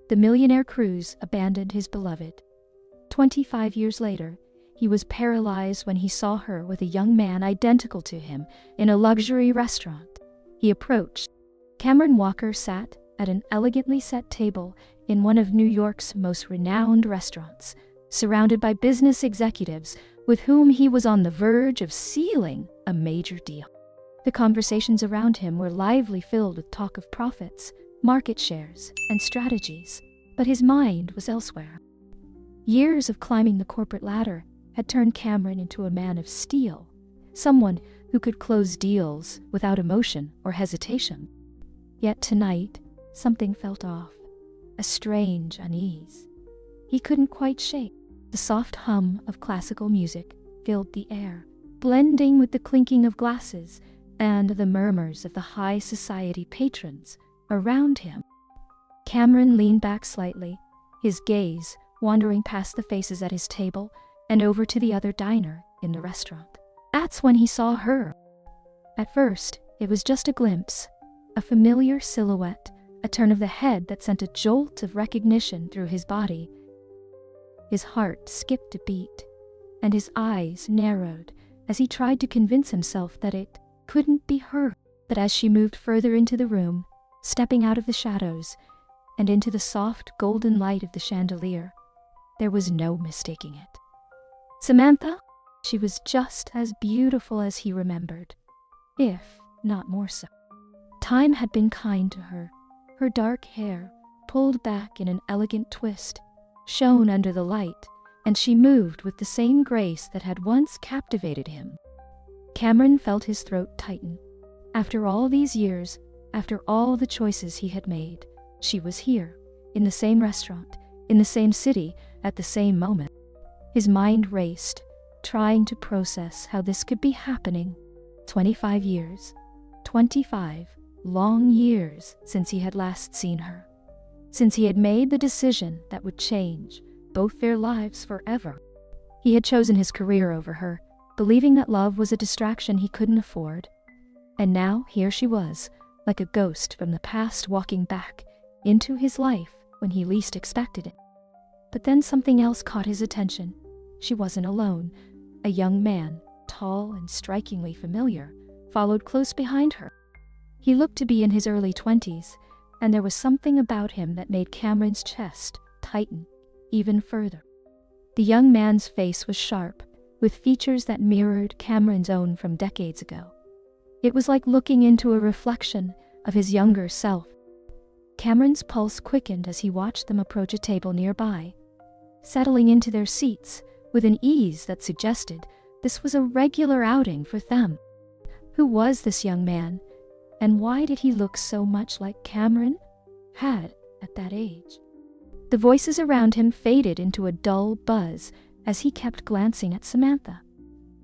The millionaire cruise abandoned his beloved. 25 years later, he was paralyzed when he saw her with a young man identical to him in a luxury restaurant. He approached. Cameron Walker sat at an elegantly set table in one of New York's most renowned restaurants, surrounded by business executives with whom he was on the verge of sealing a major deal. The conversations around him were lively, filled with talk of profits, market shares, and strategies, but his mind was elsewhere. Years of climbing the corporate ladder had turned Cameron into a man of steel, someone who could close deals without emotion or hesitation. Yet tonight, something felt off, a strange unease. He couldn't quite shake. The soft hum of classical music filled the air, blending with the clinking of glasses and the murmurs of the high society patrons around him. Cameron leaned back slightly, his gaze wandering past the faces at his table and over to the other diner in the restaurant. That's when he saw her. At first, it was just a glimpse, a familiar silhouette, a turn of the head that sent a jolt of recognition through his body. His heart skipped a beat, and his eyes narrowed as he tried to convince himself that it couldn't be her. But as she moved further into the room, stepping out of the shadows and into the soft golden light of the chandelier, there was no mistaking it. Samantha? She was just as beautiful as he remembered, if not more so. Time had been kind to her. Her dark hair, pulled back in an elegant twist, shone under the light, and she moved with the same grace that had once captivated him. Cameron felt his throat tighten. After all these years, after all the choices he had made, she was here, in the same restaurant, in the same city, at the same moment. His mind raced, trying to process how this could be happening. 25 years. 25 long years since he had last seen her. Since he had made the decision that would change both their lives forever. He had chosen his career over her, believing that love was a distraction he couldn't afford. And now here she was, like a ghost from the past, walking back into his life when he least expected it. But then something else caught his attention. She wasn't alone. A young man, tall and strikingly familiar, followed close behind her. He looked to be in his early 20s, and there was something about him that made Cameron's chest tighten even further. The young man's face was sharp, with features that mirrored Cameron's own from decades ago. It was like looking into a reflection of his younger self. Cameron's pulse quickened as he watched them approach a table nearby, settling into their seats with an ease that suggested this was a regular outing for them. Who was this young man, and why did he look so much like Cameron had at that age? The voices around him faded into a dull buzz as he kept glancing at Samantha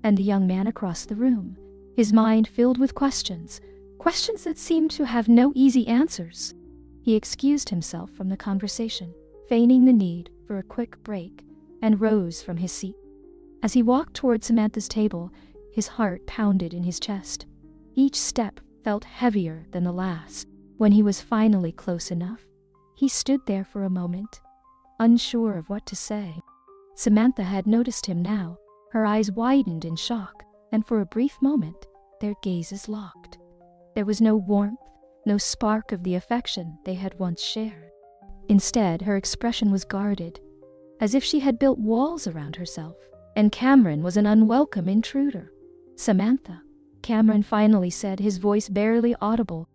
and the young man across the room, his mind filled with questions that seemed to have no easy answers. He excused himself from the conversation, feigning the need for a quick break, and rose from his seat. As he walked toward Samantha's table, his heart pounded in his chest. Each step felt heavier than the last. When he was finally close enough, he stood there for a moment, unsure of what to say. Samantha had noticed him now. Her eyes widened in shock, and for a brief moment, their gazes locked. There was no warmth, no spark of the affection they had once shared. Instead, her expression was guarded, as if she had built walls around herself, and Cameron was an unwelcome intruder. "Samantha," Cameron finally said, his voice barely audible.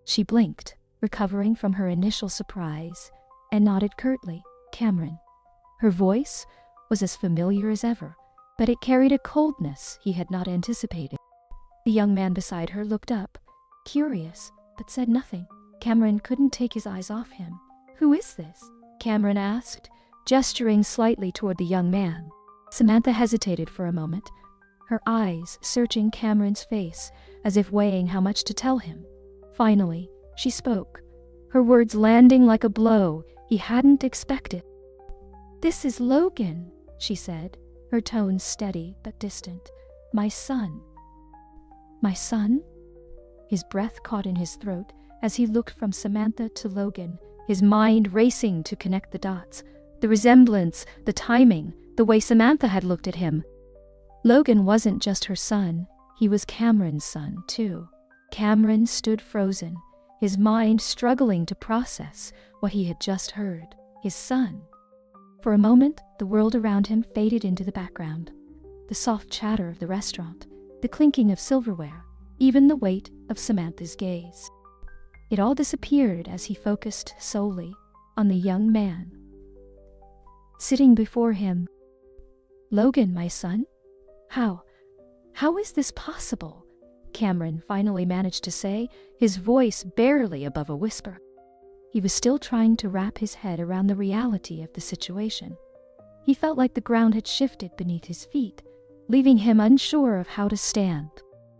She blinked, recovering from her initial surprise, and nodded curtly. "Cameron." Her voice was as familiar as ever, but it carried a coldness he had not anticipated. The young man beside her looked up, curious, but said nothing. Cameron couldn't take his eyes off him. "Who is this?" Cameron asked, gesturing slightly toward the young man. Samantha hesitated for a moment, her eyes searching Cameron's face as if weighing how much to tell him. Finally, she spoke, her words landing like a blow he hadn't expected. "This is Logan," she said, her tone steady but distant. "My son." "My son?" His breath caught in his throat as he looked from Samantha to Logan, his mind racing to connect the dots. The resemblance, the timing, the way Samantha had looked at him. Logan wasn't just her son, he was Cameron's son, too. Cameron stood frozen, his mind struggling to process what he had just heard. His son. For a moment, the world around him faded into the background. The soft chatter of the restaurant, the clinking of silverware, even the weight of Samantha's gaze. It all disappeared as he focused solely on the young man sitting before him. "Logan, my son? How is this possible?" Cameron finally managed to say, his voice barely above a whisper. He was still trying to wrap his head around the reality of the situation. He felt like the ground had shifted beneath his feet, leaving him unsure of how to stand.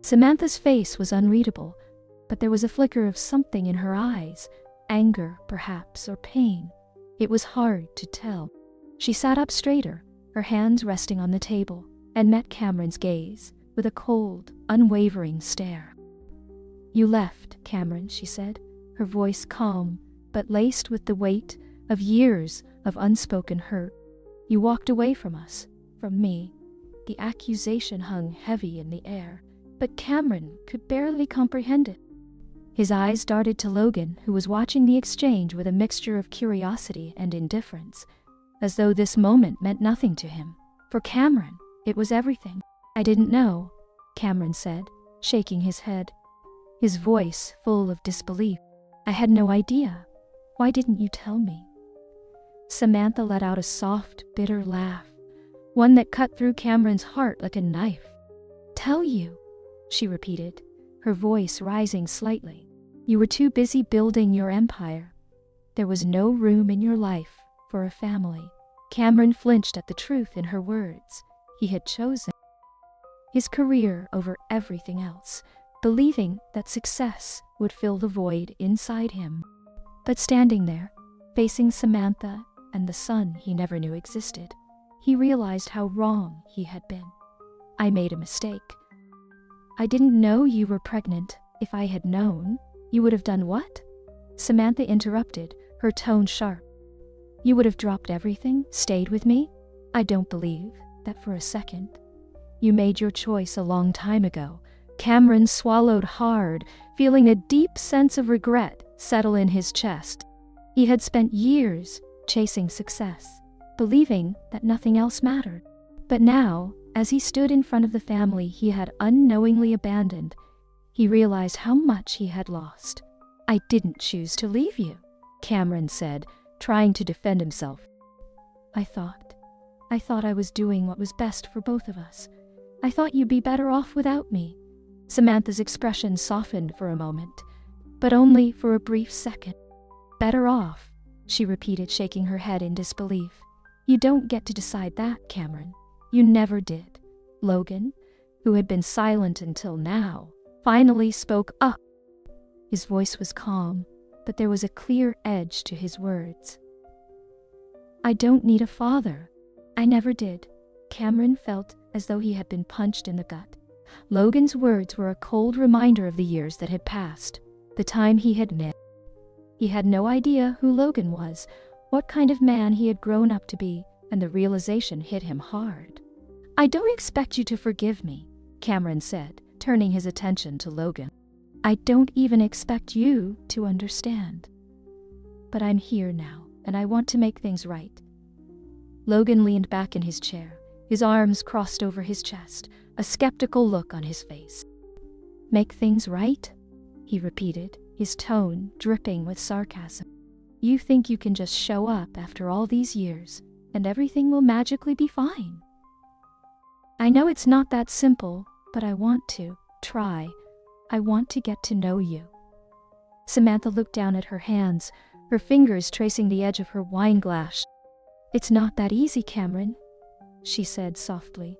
Samantha's face was unreadable, but there was a flicker of something in her eyes, anger, perhaps, or pain. It was hard to tell. She sat up straighter, her hands resting on the table, and met Cameron's gaze with a cold, unwavering stare. "You left, Cameron," she said, her voice calm, but laced with the weight of years of unspoken hurt. "You walked away from us, from me." The accusation hung heavy in the air, but Cameron could barely comprehend it. His eyes darted to Logan, who was watching the exchange with a mixture of curiosity and indifference, as though this moment meant nothing to him. For Cameron, it was everything. "I didn't know," Cameron said, shaking his head, his voice full of disbelief. "I had no idea. Why didn't you tell me?" Samantha let out a soft, bitter laugh, one that cut through Cameron's heart like a knife. "Tell you," she repeated, her voice rising slightly. "You were too busy building your empire. There was no room in your life for a family." Cameron flinched at the truth in her words. He had chosen his career over everything else, believing that success would fill the void inside him. But standing there, facing Samantha and the son he never knew existed, he realized how wrong he had been. "I made a mistake. I didn't know you were pregnant. If I had known, you would have done what?" Samantha interrupted, her tone sharp. "You would have dropped everything, stayed with me? I don't believe that for a second. You made your choice a long time ago." Cameron swallowed hard, feeling a deep sense of regret settle in his chest. He had spent years chasing success, believing that nothing else mattered. But now, as he stood in front of the family he had unknowingly abandoned, he realized how much he had lost. "I didn't choose to leave you," Cameron said, trying to defend himself. I thought I was doing what was best for both of us. I thought you'd be better off without me." Samantha's expression softened for a moment, but only for a brief second. "Better off," she repeated, shaking her head in disbelief. "You don't get to decide that, Cameron. You never did." Logan, who had been silent until now, finally spoke up. His voice was calm, but there was a clear edge to his words. "I don't need a father. I never did." Cameron felt as though he had been punched in the gut. Logan's words were a cold reminder of the years that had passed, the time he had missed. He had no idea who Logan was, what kind of man he had grown up to be, and the realization hit him hard. "I don't expect you to forgive me," Cameron said, turning his attention to Logan. "I don't even expect you to understand. But I'm here now, and I want to make things right." Logan leaned back in his chair, his arms crossed over his chest, a skeptical look on his face. "Make things right?" he repeated, his tone dripping with sarcasm. "You think you can just show up after all these years, and everything will magically be fine? I know it's not that simple, but I want to try. I want to get to know you." Samantha looked down at her hands, her fingers tracing the edge of her wine glass. "It's not that easy, Cameron," she said softly.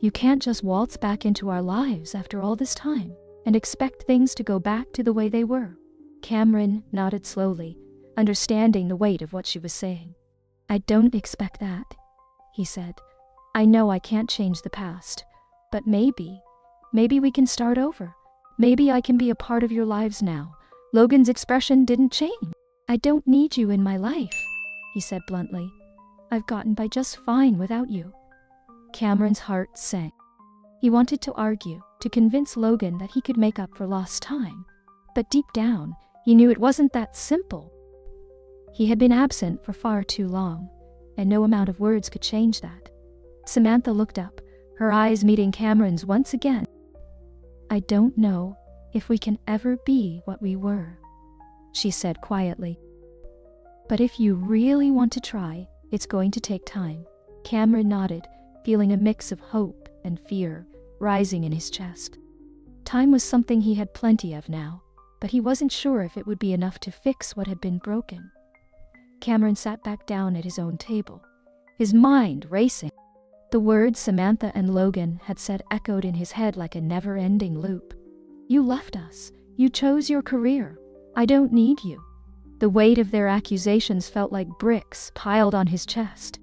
"You can't just waltz back into our lives after all this time and expect things to go back to the way they were." Cameron nodded slowly, understanding the weight of what she was saying. "I don't expect that," he said. "I know I can't change the past, but maybe we can start over. Maybe I can be a part of your lives now." Logan's expression didn't change. "I don't need you in my life," he said bluntly. "I've gotten by just fine without you." Cameron's heart sank. He wanted to argue, to convince Logan that he could make up for lost time. But deep down, he knew it wasn't that simple. He had been absent for far too long, and no amount of words could change that. Samantha looked up, her eyes meeting Cameron's once again. "I don't know if we can ever be what we were," she said quietly. "But if you really want to try, it's going to take time." Cameron nodded, feeling a mix of hope and fear rising in his chest. Time was something he had plenty of now, but he wasn't sure if it would be enough to fix what had been broken. Cameron sat back down at his own table, his mind racing. The words Samantha and Logan had said echoed in his head like a never-ending loop. "You left us. You chose your career. I don't need you." The weight of their accusations felt like bricks piled on his chest.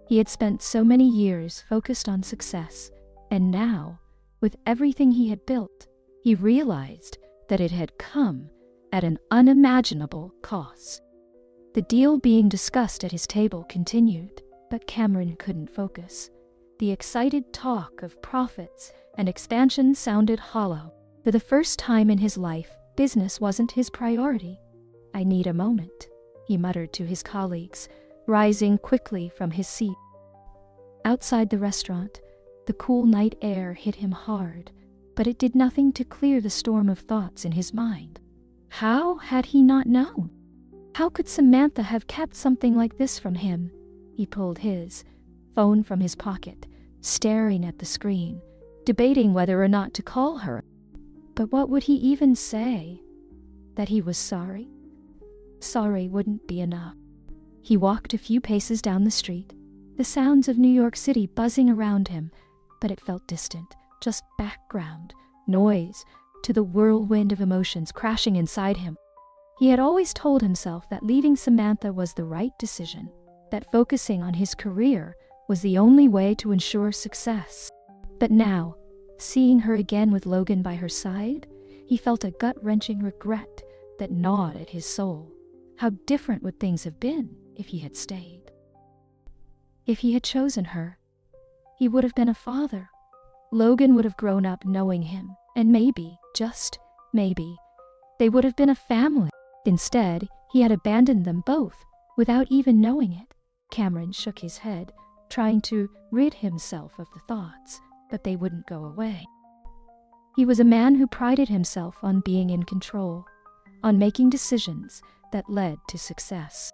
He had spent so many years focused on success, and now, with everything he had built, he realized that it had come at an unimaginable cost. The deal being discussed at his table continued, but Cameron couldn't focus. The excited talk of profits and expansion sounded hollow. For the first time in his life, business wasn't his priority. "I need a moment," he muttered to his colleagues, rising quickly from his seat. Outside the restaurant, the cool night air hit him hard, but it did nothing to clear the storm of thoughts in his mind. How had he not known? How could Samantha have kept something like this from him? He pulled his phone from his pocket, staring at the screen, debating whether or not to call her. But what would he even say? That he was sorry? Sorry wouldn't be enough. He walked a few paces down the street, the sounds of New York City buzzing around him, but it felt distant, just background noise to the whirlwind of emotions crashing inside him. He had always told himself that leaving Samantha was the right decision, that focusing on his career was the only way to ensure success. But now, seeing her again with Logan by her side, he felt a gut-wrenching regret that gnawed at his soul. How different would things have been if he had stayed? If he had chosen her, he would have been a father. Logan would have grown up knowing him, and maybe, just maybe, they would have been a family. Instead, he had abandoned them both, without even knowing it. Cameron shook his head, trying to rid himself of the thoughts, but they wouldn't go away. He was a man who prided himself on being in control, on making decisions that led to success.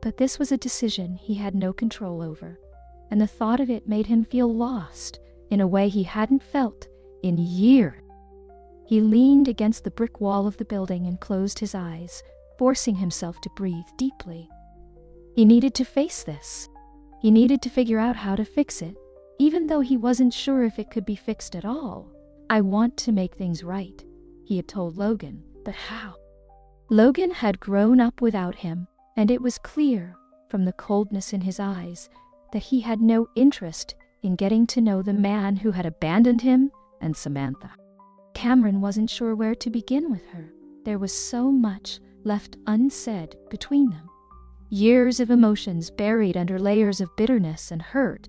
But this was a decision he had no control over, and the thought of it made him feel lost in a way he hadn't felt in years. He leaned against the brick wall of the building and closed his eyes, forcing himself to breathe deeply. He needed to face this. He needed to figure out how to fix it, even though he wasn't sure if it could be fixed at all. "I want to make things right," he had told Logan, but how? Logan had grown up without him, and it was clear, from the coldness in his eyes, that he had no interest in getting to know the man who had abandoned him and Samantha. Cameron wasn't sure where to begin with her. There was so much left unsaid between them. Years of emotions buried under layers of bitterness and hurt.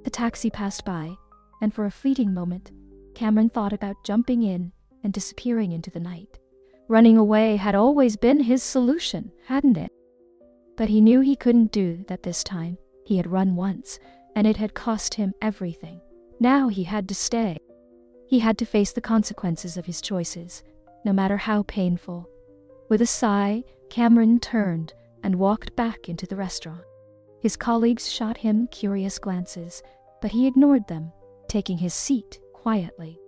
The taxi passed by, and for a fleeting moment, Cameron thought about jumping in and disappearing into the night. Running away had always been his solution, hadn't it? But he knew he couldn't do that this time. He had run once, and it had cost him everything. Now he had to stay. He had to face the consequences of his choices, no matter how painful. With a sigh, Cameron turned and walked back into the restaurant. His colleagues shot him curious glances, but he ignored them, taking his seat quietly.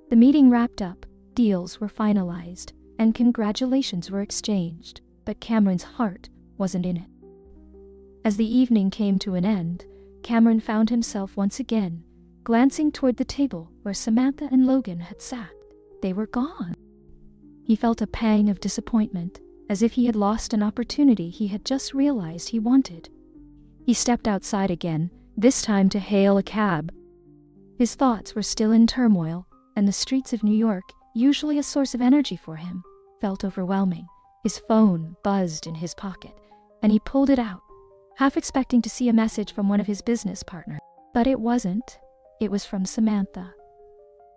The meeting wrapped up, deals were finalized, and congratulations were exchanged, but Cameron's heart wasn't in it. As the evening came to an end, Cameron found himself once again glancing toward the table where Samantha and Logan had sat. They were gone. He felt a pang of disappointment, as if he had lost an opportunity he had just realized he wanted. He stepped outside again, this time to hail a cab. His thoughts were still in turmoil, and the streets of New York, usually a source of energy for him, felt overwhelming. His phone buzzed in his pocket, and he pulled it out, half expecting to see a message from one of his business partners. But it wasn't. It was from Samantha.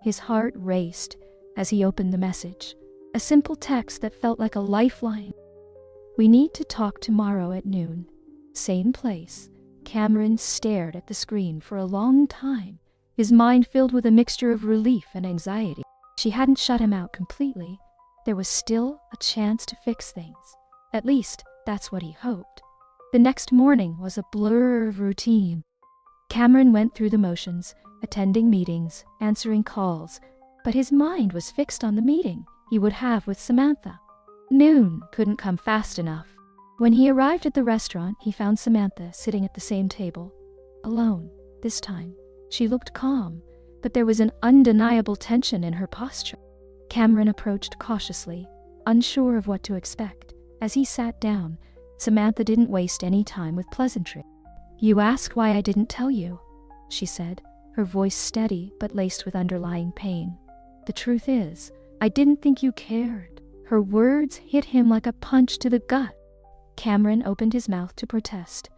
His heart raced as he opened the message, a simple text that felt like a lifeline. "We need to talk tomorrow at noon. Same place." Cameron stared at the screen for a long time, his mind filled with a mixture of relief and anxiety. She hadn't shut him out completely. There was still a chance to fix things. At least, that's what he hoped. The next morning was a blur of routine. Cameron went through the motions, attending meetings, answering calls, but his mind was fixed on the meeting he would have with Samantha. Noon couldn't come fast enough. When he arrived at the restaurant, he found Samantha sitting at the same table, alone this time. She looked calm, but there was an undeniable tension in her posture. Cameron approached cautiously, unsure of what to expect. As he sat down, Samantha didn't waste any time with pleasantry. "You asked why I didn't tell you," she said, her voice steady but laced with underlying pain. "The truth is, I didn't think you cared." Her words hit him like a punch to the gut. Cameron opened his mouth to protest,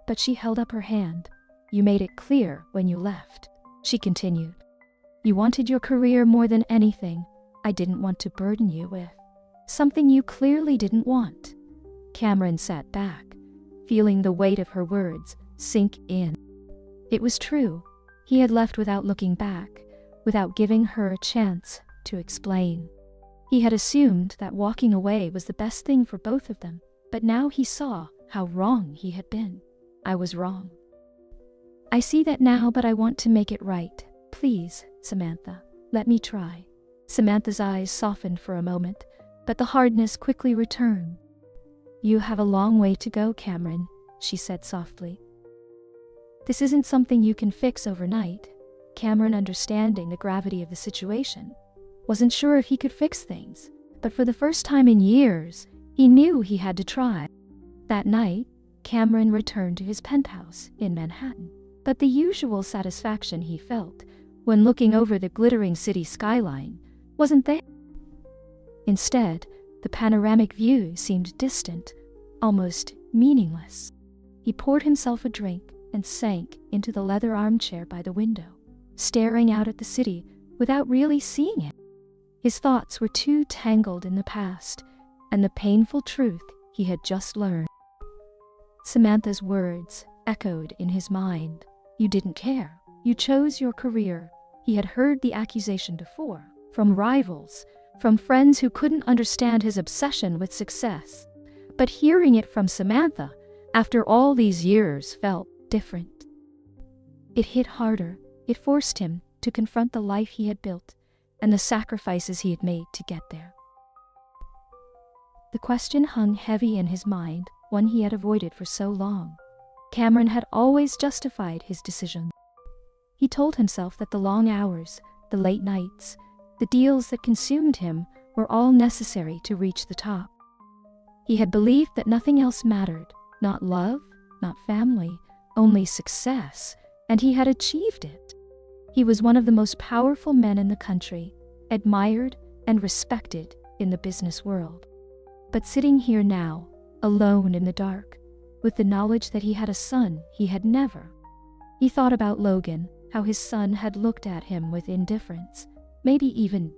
but she held up her hand. "You made it clear when you left," she continued. "You wanted your career more than anything. I didn't want to burden you with something you clearly didn't want." Cameron sat back, feeling the weight of her words sink in. It was true. He had left without looking back, without giving her a chance to explain. He had assumed that walking away was the best thing for both of them, but now he saw how wrong he had been. "I was wrong. I see that now, but I want to make it right. Please, Samantha, let me try." Samantha's eyes softened for a moment, but the hardness quickly returned. "You have a long way to go, Cameron," she said softly. "This isn't something you can fix overnight." Cameron, understanding the gravity of the situation, wasn't sure if he could fix things, but for the first time in years, he knew he had to try. That night, Cameron returned to his penthouse in Manhattan, but the usual satisfaction he felt when looking over the glittering city skyline wasn't there. Instead, the panoramic view seemed distant, almost meaningless. He poured himself a drink and sank into the leather armchair by the window, staring out at the city without really seeing it. His thoughts were too tangled in the past and the painful truth he had just learned. Samantha's words echoed in his mind. "You didn't care. You chose your career." He had heard the accusation before, from rivals, from friends who couldn't understand his obsession with success. But hearing it from Samantha, after all these years, felt different. It hit harder. It forced him to confront the life he had built and the sacrifices he had made to get there. The question hung heavy in his mind, one he had avoided for so long. Cameron had always justified his decision. He told himself that the long hours, the late nights, the deals that consumed him were all necessary to reach the top. He had believed that nothing else mattered, not love, not family, only success, and he had achieved it. He was one of the most powerful men in the country, admired and respected in the business world. But sitting here now, alone in the dark, with the knowledge that he had a son he had never. He thought about Logan, how his son had looked at him with indifference, maybe even.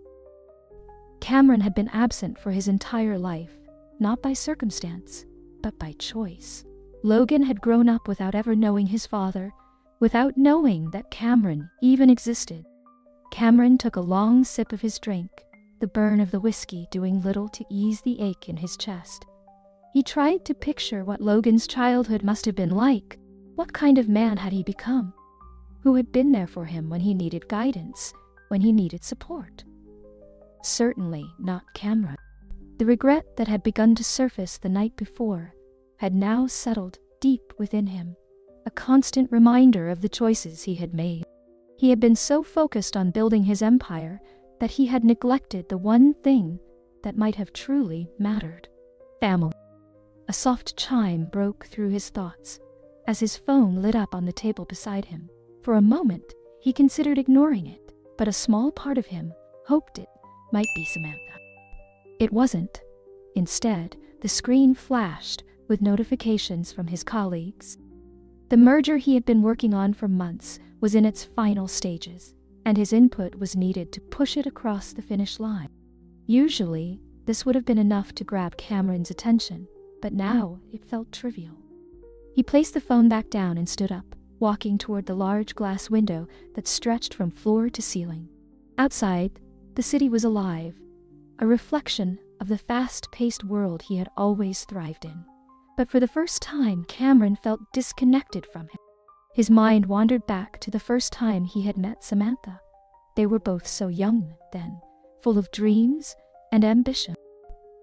Cameron had been absent for his entire life, not by circumstance, but by choice. Logan had grown up without ever knowing his father, without knowing that Cameron even existed. Cameron took a long sip of his drink, the burn of the whiskey doing little to ease the ache in his chest. He tried to picture what Logan's childhood must have been like. What kind of man had he become? Who had been there for him when he needed guidance, when he needed support? Certainly not Cameron. The regret that had begun to surface the night before had now settled deep within him, a constant reminder of the choices he had made. He had been so focused on building his empire that he had neglected the one thing that might have truly mattered: family. A soft chime broke through his thoughts as his phone lit up on the table beside him. For a moment, he considered ignoring it, but a small part of him hoped it might be Samantha. It wasn't. Instead, the screen flashed with notifications from his colleagues. The merger he had been working on for months was in its final stages, and his input was needed to push it across the finish line. Usually, this would have been enough to grab Cameron's attention, but now it felt trivial. He placed the phone back down and stood up, walking toward the large glass window that stretched from floor to ceiling. Outside, the city was alive, a reflection of the fast-paced world he had always thrived in. But for the first time, Cameron felt disconnected from him. His mind wandered back to the first time he had met Samantha. They were both so young then, full of dreams and ambition.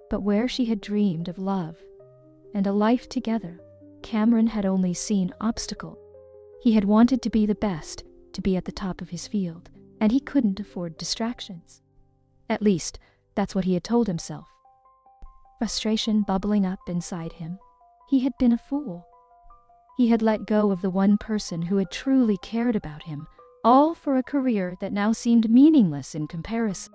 But where she had dreamed of love and a life together, Cameron had only seen obstacles. He had wanted to be the best, to be at the top of his field, and he couldn't afford distractions. At least, that's what he had told himself. Frustration bubbling up inside him. He had been a fool. He had let go of the one person who had truly cared about him, all for a career that now seemed meaningless in comparison.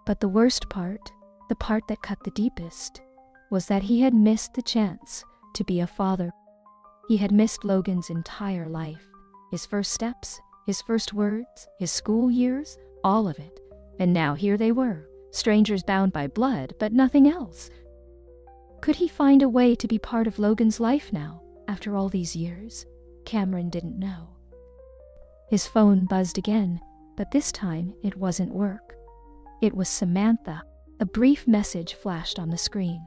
But the worst part, the part that cut the deepest, was that he had missed the chance to be a father. He had missed Logan's entire life, his first steps, his first words, his school years, all of it. And now here they were, strangers bound by blood, but nothing else. Could he find a way to be part of Logan's life now, after all these years? Cameron didn't know. His phone buzzed again, but this time it wasn't work. It was Samantha. A brief message flashed on the screen.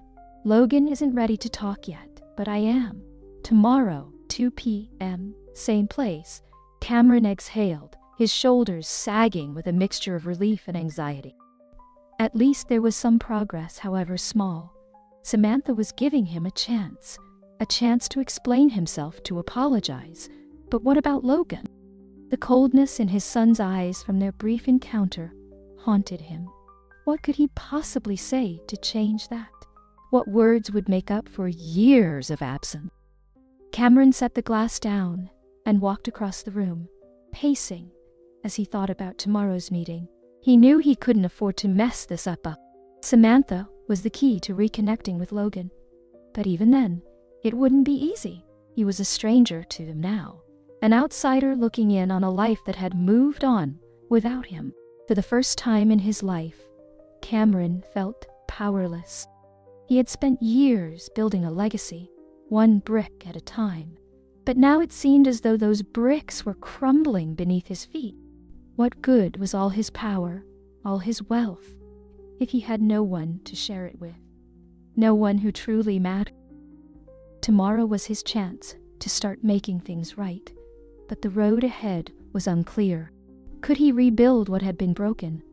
"Logan isn't ready to talk yet, but I am. Tomorrow, 2 p.m., same place." Cameron exhaled, his shoulders sagging with a mixture of relief and anxiety. At least there was some progress, however small. Samantha was giving him a chance to explain himself, to apologize. But what about Logan? The coldness in his son's eyes from their brief encounter haunted him. What could he possibly say to change that? What words would make up for years of absence? Cameron set the glass down and walked across the room, pacing as he thought about tomorrow's meeting. He knew he couldn't afford to mess this up. Samantha was the key to reconnecting with Logan. But even then, it wouldn't be easy. He was a stranger to them now, an outsider looking in on a life that had moved on without him. For the first time in his life, Cameron felt powerless. He had spent years building a legacy, one brick at a time, but now it seemed as though those bricks were crumbling beneath his feet. What good was all his power, all his wealth, if he had no one to share it with, no one who truly mattered? Tomorrow was his chance to start making things right, but the road ahead was unclear. Could he rebuild what had been broken,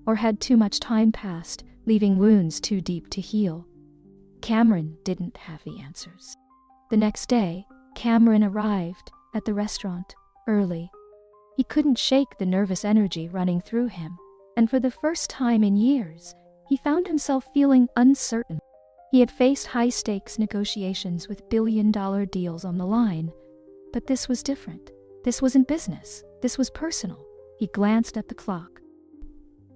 or had too much time passed, leaving wounds too deep to heal? Cameron didn't have the answers. The next day, Cameron arrived at the restaurant early. He couldn't shake the nervous energy running through him, and for the first time in years, he found himself feeling uncertain. He had faced high-stakes negotiations with billion-dollar deals on the line, but this was different. This wasn't business. This was personal. He glanced at the clock.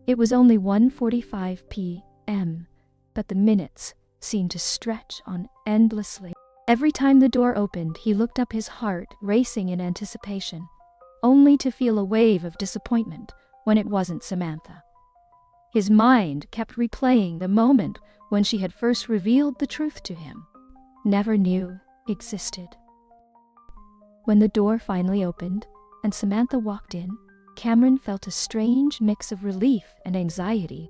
It was only 1:45 p.m., but the minutes seemed to stretch on endlessly. Every time the door opened, he looked up, his heart racing in anticipation, only to feel a wave of disappointment when it wasn't Samantha. His mind kept replaying the moment when she had first revealed the truth to him, never knew existed. When the door finally opened and Samantha walked in, Cameron felt a strange mix of relief and anxiety.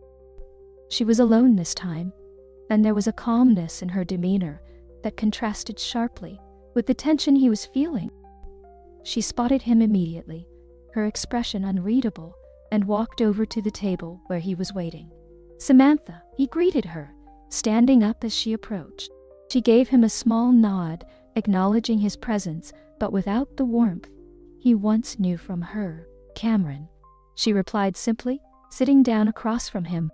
She was alone this time, and there was a calmness in her demeanor that contrasted sharply with the tension he was feeling. She spotted him immediately, her expression unreadable, and walked over to the table where he was waiting. "Samantha," he greeted her, standing up as she approached. She gave him a small nod, acknowledging his presence, but without the warmth he once knew from her. "Cameron," she replied simply, sitting down across from him.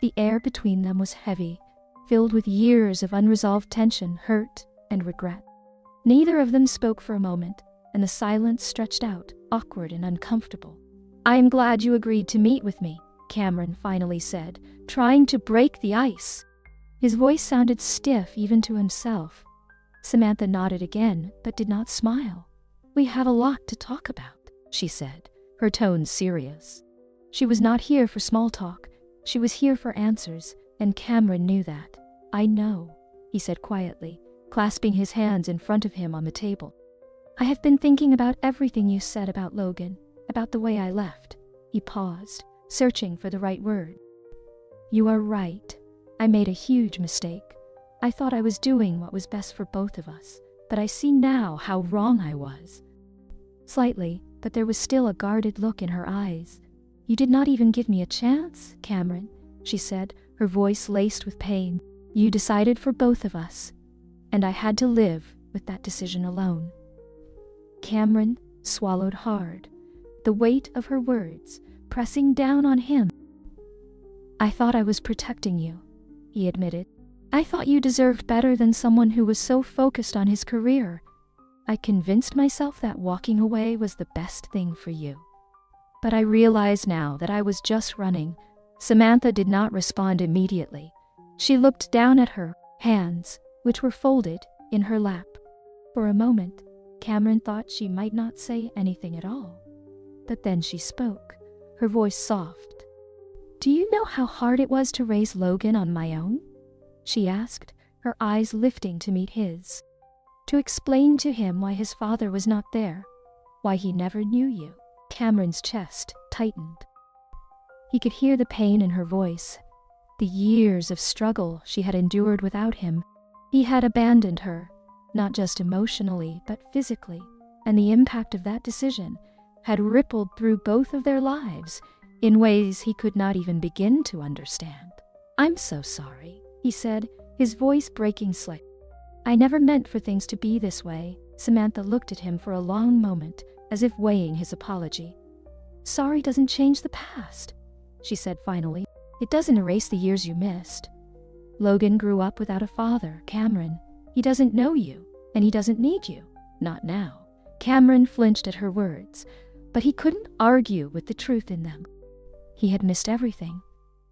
The air between them was heavy, filled with years of unresolved tension, hurt, and regret. Neither of them spoke for a moment, and the silence stretched out, awkward and uncomfortable. "I am glad you agreed to meet with me," Cameron finally said, trying to break the ice. His voice sounded stiff even to himself. Samantha nodded again, but did not smile. "We have a lot to talk about," she said, her tone serious. She was not here for small talk. She was here for answers, and Cameron knew that. "I know," he said quietly, clasping his hands in front of him on the table. "I have been thinking about everything you said about Logan, about the way I left." He paused, searching for the right word. "You are right. I made a huge mistake. I thought I was doing what was best for both of us, but I see now how wrong I was." Slightly, but there was still a guarded look in her eyes. "You did not even give me a chance, Cameron," she said, her voice laced with pain. "You decided for both of us, and I had to live with that decision alone." Cameron swallowed hard, the weight of her words pressing down on him. "I thought I was protecting you," he admitted. "I thought you deserved better than someone who was so focused on his career. I convinced myself that walking away was the best thing for you. But I realize now that I was just running." Samantha did not respond immediately. She looked down at her hands, which were folded in her lap. For a moment, Cameron thought she might not say anything at all. But then she spoke, her voice soft. "Do you know how hard it was to raise Logan on my own?" she asked, her eyes lifting to meet his. "To explain to him why his father was not there, why he never knew you." Cameron's chest tightened. He could hear the pain in her voice, the years of struggle she had endured without him. He had abandoned her, not just emotionally but physically, and the impact of that decision had rippled through both of their lives in ways he could not even begin to understand. "I'm so sorry," he said, his voice breaking slick. "I never meant for things to be this way." Samantha looked at him for a long moment, as if weighing his apology. "Sorry doesn't change the past," she said finally. "It doesn't erase the years you missed. Logan grew up without a father, Cameron. He doesn't know you, and he doesn't need you. Not now." Cameron flinched at her words, but he couldn't argue with the truth in them. He had missed everything.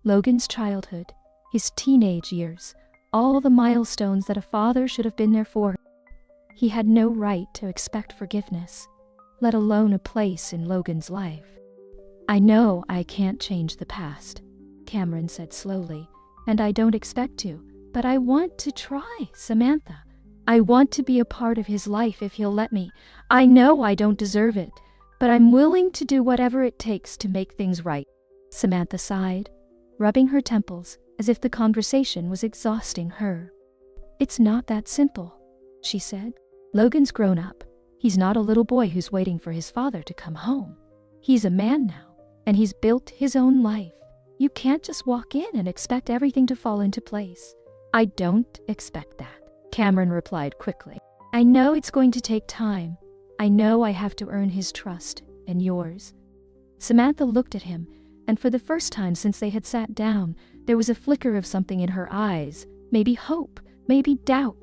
Logan's childhood, his teenage years, all the milestones that a father should have been there for. He had no right to expect forgiveness, let alone a place in Logan's life. "I know I can't change the past," Cameron said slowly, "and I don't expect to, but I want to try, Samantha. I want to be a part of his life if he'll let me. I know I don't deserve it, but I'm willing to do whatever it takes to make things right." Samantha sighed, rubbing her temples as if the conversation was exhausting her. "It's not that simple," she said. "Logan's grown up. He's not a little boy who's waiting for his father to come home. He's a man now, and he's built his own life. You can't just walk in and expect everything to fall into place." "I don't expect that," Cameron replied quickly. "I know it's going to take time. I know I have to earn his trust and yours." Samantha looked at him, and for the first time since they had sat down, there was a flicker of something in her eyes, maybe hope, maybe doubt.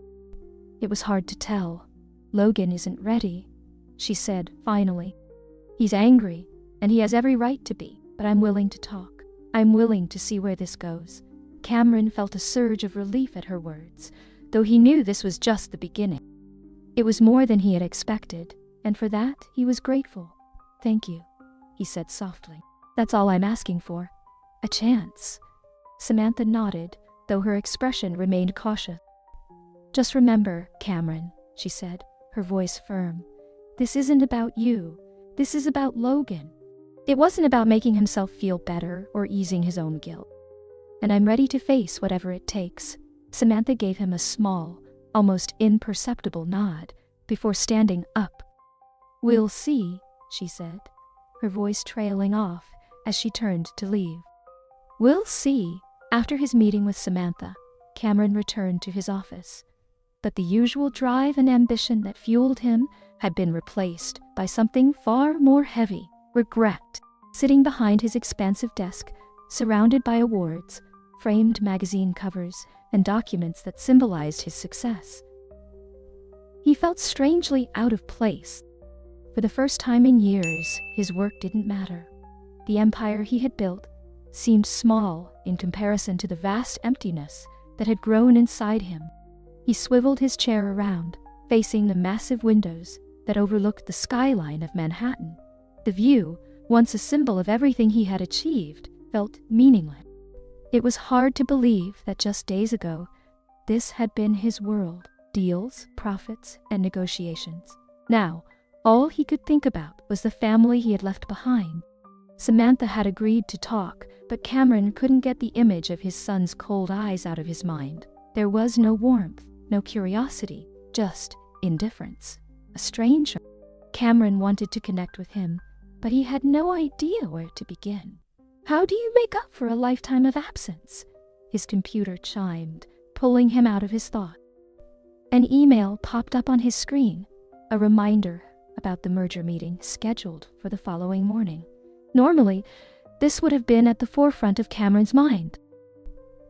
It was hard to tell. "Logan isn't ready," she said finally. "He's angry, and he has every right to be, but I'm willing to talk. I'm willing to see where this goes." Cameron felt a surge of relief at her words, though he knew this was just the beginning. It was more than he had expected, and for that he was grateful. "Thank you," he said softly. "That's all I'm asking for. A chance." Samantha nodded, though her expression remained cautious. "Just remember, Cameron," she said, her voice firm. "This isn't about you. This is about Logan. It wasn't about making himself feel better or easing his own guilt. And I'm ready to face whatever it takes." Samantha gave him a small, almost imperceptible nod before standing up. "We'll see," she said, her voice trailing off as she turned to leave. "We'll see." After his meeting with Samantha, Cameron returned to his office. But the usual drive and ambition that fueled him had been replaced by something far more heavy: regret. Sitting behind his expansive desk, surrounded by awards, framed magazine covers, and documents that symbolized his success, he felt strangely out of place. For the first time in years, his work didn't matter. The empire he had built seemed small in comparison to the vast emptiness that had grown inside him. He swiveled his chair around, facing the massive windows that overlooked the skyline of Manhattan. The view, once a symbol of everything he had achieved, felt meaningless. It was hard to believe that just days ago, this had been his world: deals, profits, and negotiations. Now, all he could think about was the family he had left behind. Samantha had agreed to talk, but Cameron couldn't get the image of his son's cold eyes out of his mind. There was no warmth, no curiosity, just indifference. A stranger. Cameron wanted to connect with him, but he had no idea where to begin. How do you make up for a lifetime of absence? His computer chimed, pulling him out of his thought. An email popped up on his screen, a reminder about the merger meeting scheduled for the following morning. Normally, this would have been at the forefront of Cameron's mind.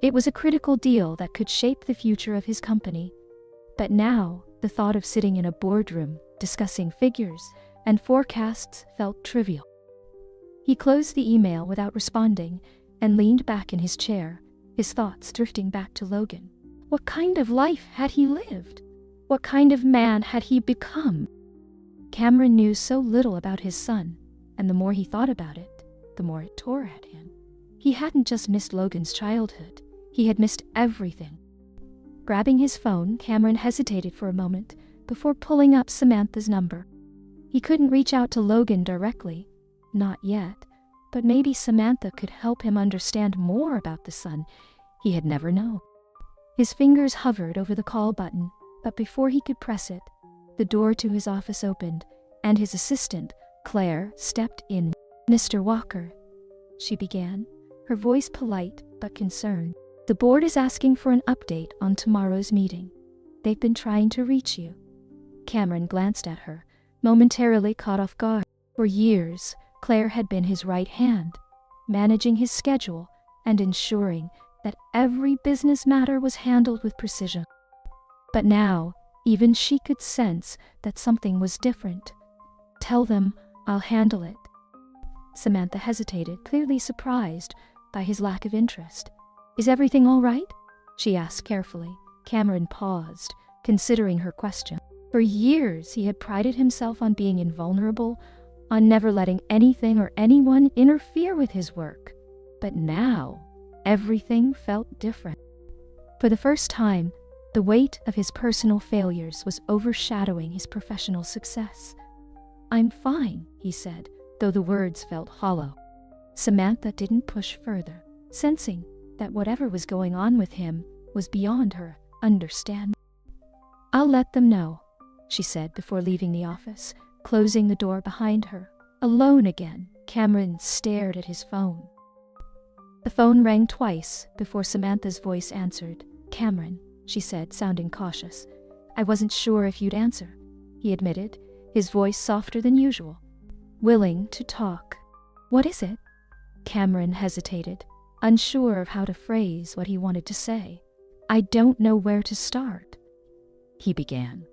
It was a critical deal that could shape the future of his company. But now, the thought of sitting in a boardroom, discussing figures and forecasts felt trivial. He closed the email without responding and leaned back in his chair, his thoughts drifting back to Logan. What kind of life had he lived? What kind of man had he become? Cameron knew so little about his son, and the more he thought about it, the more it tore at him. He hadn't just missed Logan's childhood, he had missed everything. Grabbing his phone, Cameron hesitated for a moment before pulling up Samantha's number. He couldn't reach out to Logan directly, not yet, but maybe Samantha could help him understand more about the son he had never known. His fingers hovered over the call button, but before he could press it, the door to his office opened, and his assistant, Claire, stepped in. "Mr. Walker," she began, her voice polite but concerned. "The board is asking for an update on tomorrow's meeting. They've been trying to reach you." Cameron glanced at her, momentarily caught off guard. For years, Claire had been his right hand, managing his schedule and ensuring that every business matter was handled with precision. But now, even she could sense that something was different. "Tell them I'll handle it." Samantha hesitated, clearly surprised by his lack of interest. "Is everything all right?" she asked carefully. Cameron paused, considering her question. For years, he had prided himself on being invulnerable, on never letting anything or anyone interfere with his work. But now, everything felt different. For the first time, the weight of his personal failures was overshadowing his professional success. "I'm fine," he said, though the words felt hollow. Samantha didn't push further, sensing that whatever was going on with him was beyond her understanding. "I'll let them know," she said before leaving the office, closing the door behind her. Alone again, Cameron stared at his phone. The phone rang twice before Samantha's voice answered. "Cameron," she said, sounding cautious. "I wasn't sure if you'd answer," he admitted, his voice softer than usual. "Willing to talk." "What is it?" Cameron hesitated, unsure of how to phrase what he wanted to say. "I don't know where to start," he began.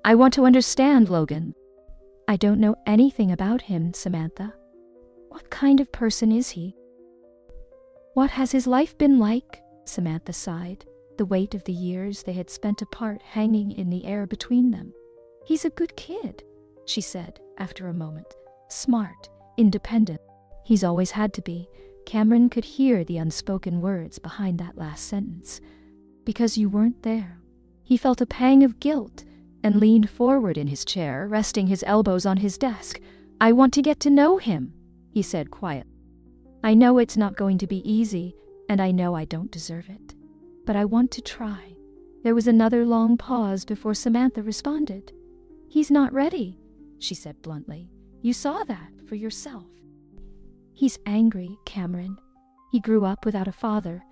"I want to understand Logan." "I don't know anything about him, Samantha. What kind of person is he?" "What has his life been like?" Samantha sighed, the weight of the years they had spent apart hanging in the air between them. "He's a good kid," she said after a moment. "Smart, independent. He's always had to be." Cameron could hear the unspoken words behind that last sentence. "Because you weren't there." He felt a pang of guilt and leaned forward in his chair, resting his elbows on his desk. "I want to get to know him," he said quietly. "I know it's not going to be easy, and I know I don't deserve it. But I want to try." There was another long pause before Samantha responded. "He's not ready," she said bluntly. "You saw that for yourself." "He's angry, Cameron. He grew up without a father,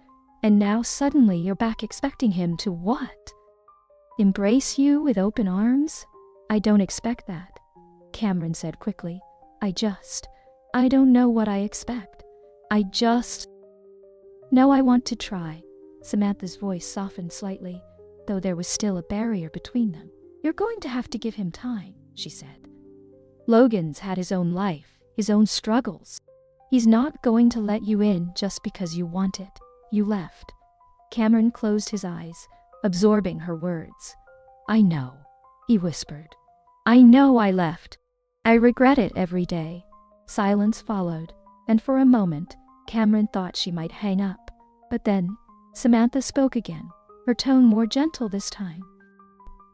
and now suddenly you're back expecting him to what? Embrace you with open arms? I don't expect that," Cameron said quickly. I don't know what I expect. No, I want to try." Samantha's voice softened slightly, though there was still a barrier between them. "You're going to have to give him time," she said. "Logan's had his own life, his own struggles. He's not going to let you in just because you want it. You left." Cameron closed his eyes, absorbing her words. "I know," he whispered. "I know I left. I regret it every day." Silence followed, and for a moment, Cameron thought she might hang up. But then, Samantha spoke again, her tone more gentle this time.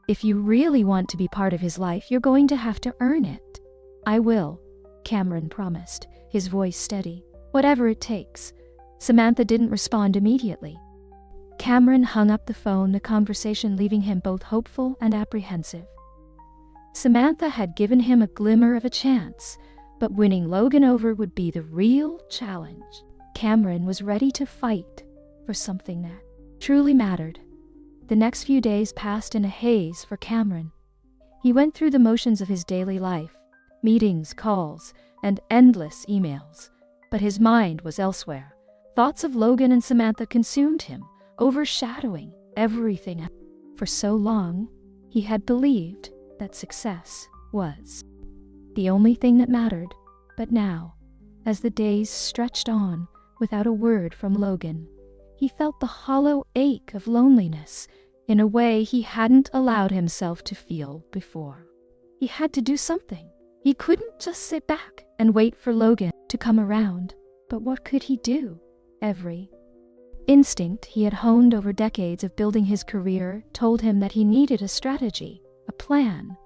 "If you really want to be part of his life, you're going to have to earn it." "I will," Cameron promised, his voice steady. "Whatever it takes." Samantha didn't respond immediately. Cameron hung up the phone, the conversation leaving him both hopeful and apprehensive. Samantha had given him a glimmer of a chance, but winning Logan over would be the real challenge. Cameron was ready to fight for something that truly mattered. The next few days passed in a haze for Cameron. He went through the motions of his daily life, meetings, calls, and endless emails, but his mind was elsewhere. Thoughts of Logan and Samantha consumed him, overshadowing everything. For so long, he had believed that success was the only thing that mattered, but now, as the days stretched on without a word from Logan, he felt the hollow ache of loneliness in a way he hadn't allowed himself to feel before. He had to do something. He couldn't just sit back and wait for Logan to come around. But what could he do? Every instinct he had honed over decades of building his career told him that he needed a strategy, a plan.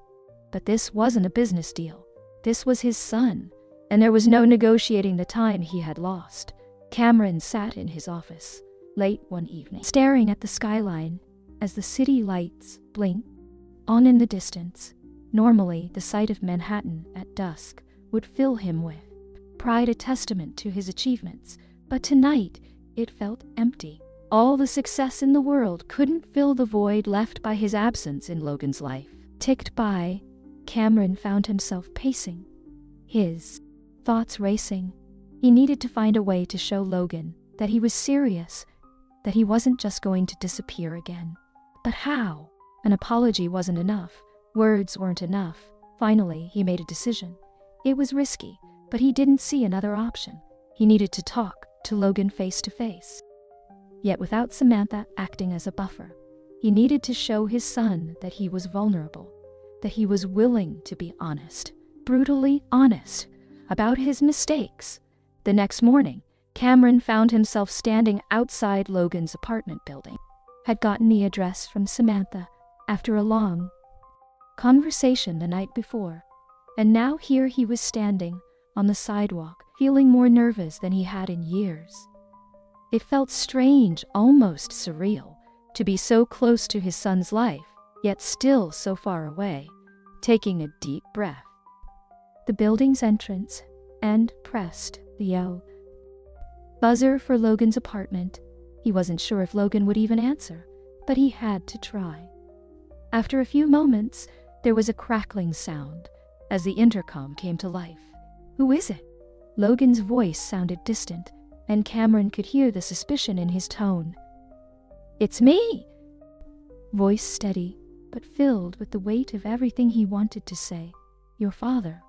But this wasn't a business deal. This was his son, and there was no negotiating the time he had lost. Cameron sat in his office, late one evening, staring at the skyline as the city lights blinked on in the distance. Normally, the sight of Manhattan at dusk would fill him with pride, a testament to his achievements, but tonight it felt empty. All the success in the world couldn't fill the void left by his absence in Logan's life. Ticked by, Cameron found himself pacing, his thoughts racing. He needed to find a way to show Logan that he was serious, that he wasn't just going to disappear again. But how? An apology wasn't enough. Words weren't enough. Finally, he made a decision. It was risky, but he didn't see another option. He needed to talk to Logan face to face. Yet without Samantha acting as a buffer, he needed to show his son that he was vulnerable, that he was willing to be honest, brutally honest, about his mistakes. The next morning, Cameron found himself standing outside Logan's apartment building. Had gotten the address from Samantha after a long conversation the night before, and now here he was standing on the sidewalk, feeling more nervous than he had in years. It felt strange, almost surreal, to be so close to his son's life, yet still so far away. Taking a deep breath, the building's entrance, and pressed the buzzer for Logan's apartment. He wasn't sure if Logan would even answer, but he had to try. After a few moments, there was a crackling sound as the intercom came to life. "Who is it?" Logan's voice sounded distant, and Cameron could hear the suspicion in his tone. "It's me!" Voice steady, but filled with the weight of everything he wanted to say. "Your father."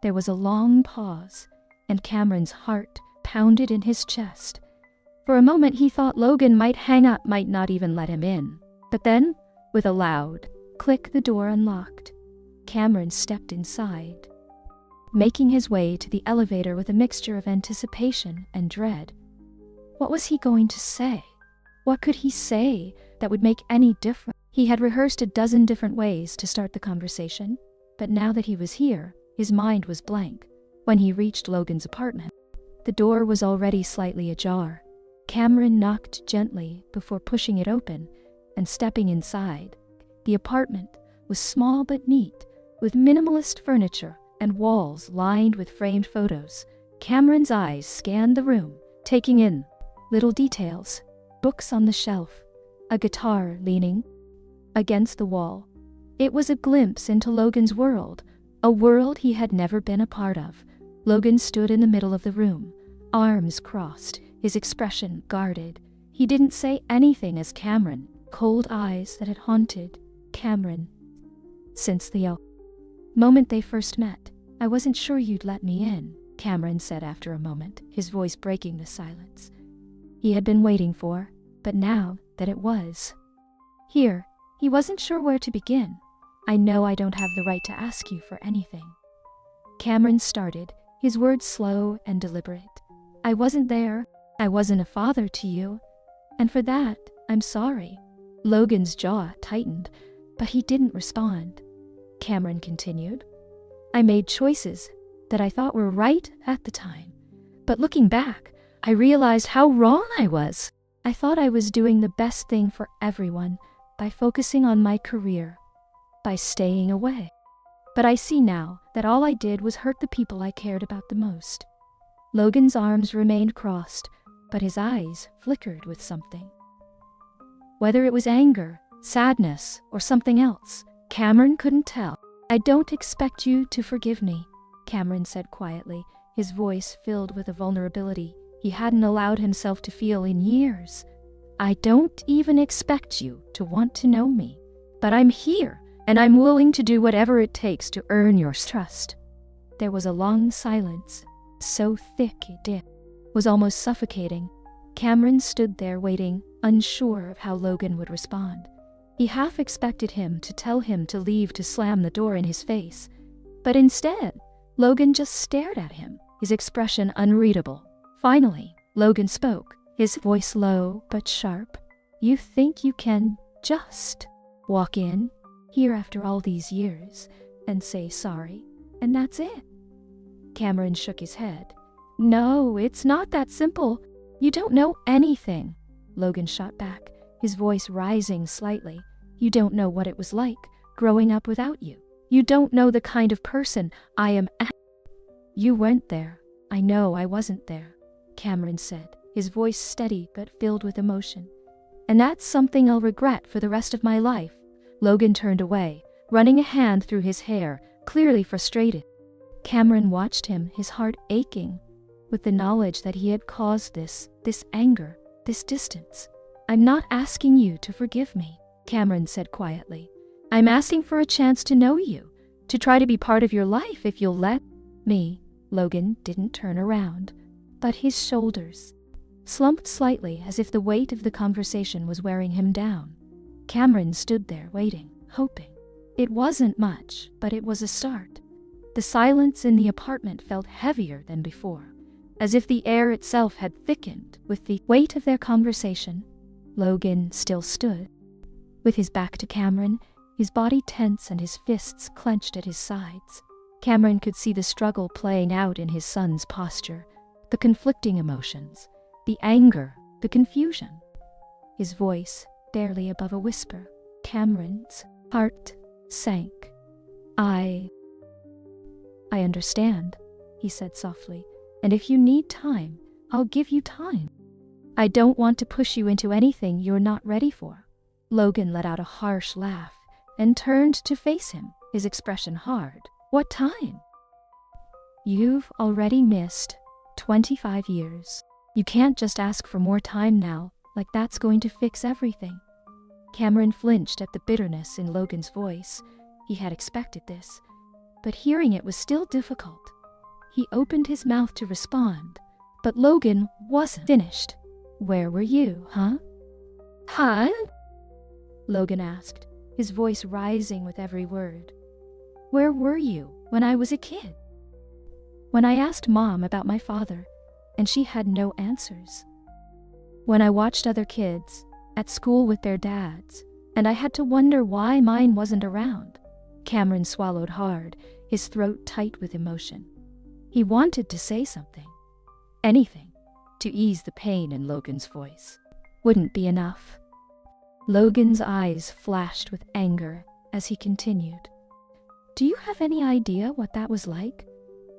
There was a long pause, and Cameron's heart pounded in his chest. For a moment he thought Logan might hang up, might not even let him in. But then, with a loud click, the door unlocked. Cameron stepped inside, making his way to the elevator with a mixture of anticipation and dread. What was he going to say? What could he say that would make any difference? He had rehearsed a dozen different ways to start the conversation, but now that he was here, his mind was blank. When he reached Logan's apartment, the door was already slightly ajar. Cameron knocked gently before pushing it open and stepping inside. The apartment was small but neat, with minimalist furniture and walls lined with framed photos. Cameron's eyes scanned the room, taking in little details: books on the shelf, a guitar leaning against the wall. It was a glimpse into Logan's world, a world he had never been a part of. Logan stood in the middle of the room, arms crossed, his expression guarded. He didn't say anything as Cameron, cold eyes that had haunted Cameron since the moment they first met. "I wasn't sure you'd let me in," Cameron said after a moment, his voice breaking the silence he had been waiting for. But now that it was here, he wasn't sure where to begin. I know I don't have the right to ask you for anything. Cameron started, his words slow and deliberate. I wasn't there. I wasn't a father to you. And for that, I'm sorry. Logan's jaw tightened, but he didn't respond. Cameron continued. I made choices that I thought were right at the time. But looking back, I realized how wrong I was. I thought I was doing the best thing for everyone by focusing on my career, by staying away. But I see now that all I did was hurt the people I cared about the most. Logan's arms remained crossed, but his eyes flickered with something. Whether it was anger, sadness, or something else, Cameron couldn't tell. I don't expect you to forgive me, Cameron said quietly, his voice filled with a vulnerability he hadn't allowed himself to feel in years. I don't even expect you to want to know me, but I'm here, and I'm willing to do whatever it takes to earn your trust. There was a long silence, so thick it was almost suffocating. Cameron stood there waiting, unsure of how Logan would respond. He half expected him to tell him to leave, to slam the door in his face. But instead, Logan just stared at him, his expression unreadable. Finally, Logan spoke, his voice low but sharp. You think you can just walk in here after all these years and say sorry, and that's it? Cameron shook his head. No, it's not that simple. You don't know anything, Logan shot back, his voice rising slightly. You don't know what it was like growing up without you. You don't know the kind of person I am. You weren't there. I know I wasn't there, Cameron said, his voice steady but filled with emotion. And that's something I'll regret for the rest of my life. Logan turned away, running a hand through his hair, clearly frustrated. Cameron watched him, his heart aching, with the knowledge that he had caused this anger, this distance. I'm not asking you to forgive me, Cameron said quietly. I'm asking for a chance to know you, to try to be part of your life if you'll let me. Logan didn't turn around, but his shoulders slumped slightly as if the weight of the conversation was wearing him down. Cameron stood there waiting, hoping. It wasn't much, but it was a start. The silence in the apartment felt heavier than before, as if the air itself had thickened with the weight of their conversation. Logan still stood, with his back to Cameron, his body tense and his fists clenched at his sides. Cameron could see the struggle playing out in his son's posture, the conflicting emotions, the anger, the confusion. His voice barely above a whisper. Cameron's heart sank. I understand, he said softly, and if you need time, I'll give you time. I don't want to push you into anything you're not ready for. Logan let out a harsh laugh and turned to face him, his expression hard. What time? You've already missed 25 years. You can't just ask for more time now, like that's going to fix everything. Cameron flinched at the bitterness in Logan's voice. He had expected this, but hearing it was still difficult. He opened his mouth to respond, but Logan wasn't finished. Where were you, huh? Huh? Logan asked, his voice rising with every word. Where were you when I was a kid? When I asked Mom about my father, and she had no answers. When I watched other kids at school with their dads, and I had to wonder why mine wasn't around. Cameron swallowed hard, his throat tight with emotion. He wanted to say something, anything, to ease the pain in Logan's voice. Wouldn't be enough. Logan's eyes flashed with anger as he continued. Do you have any idea what that was like?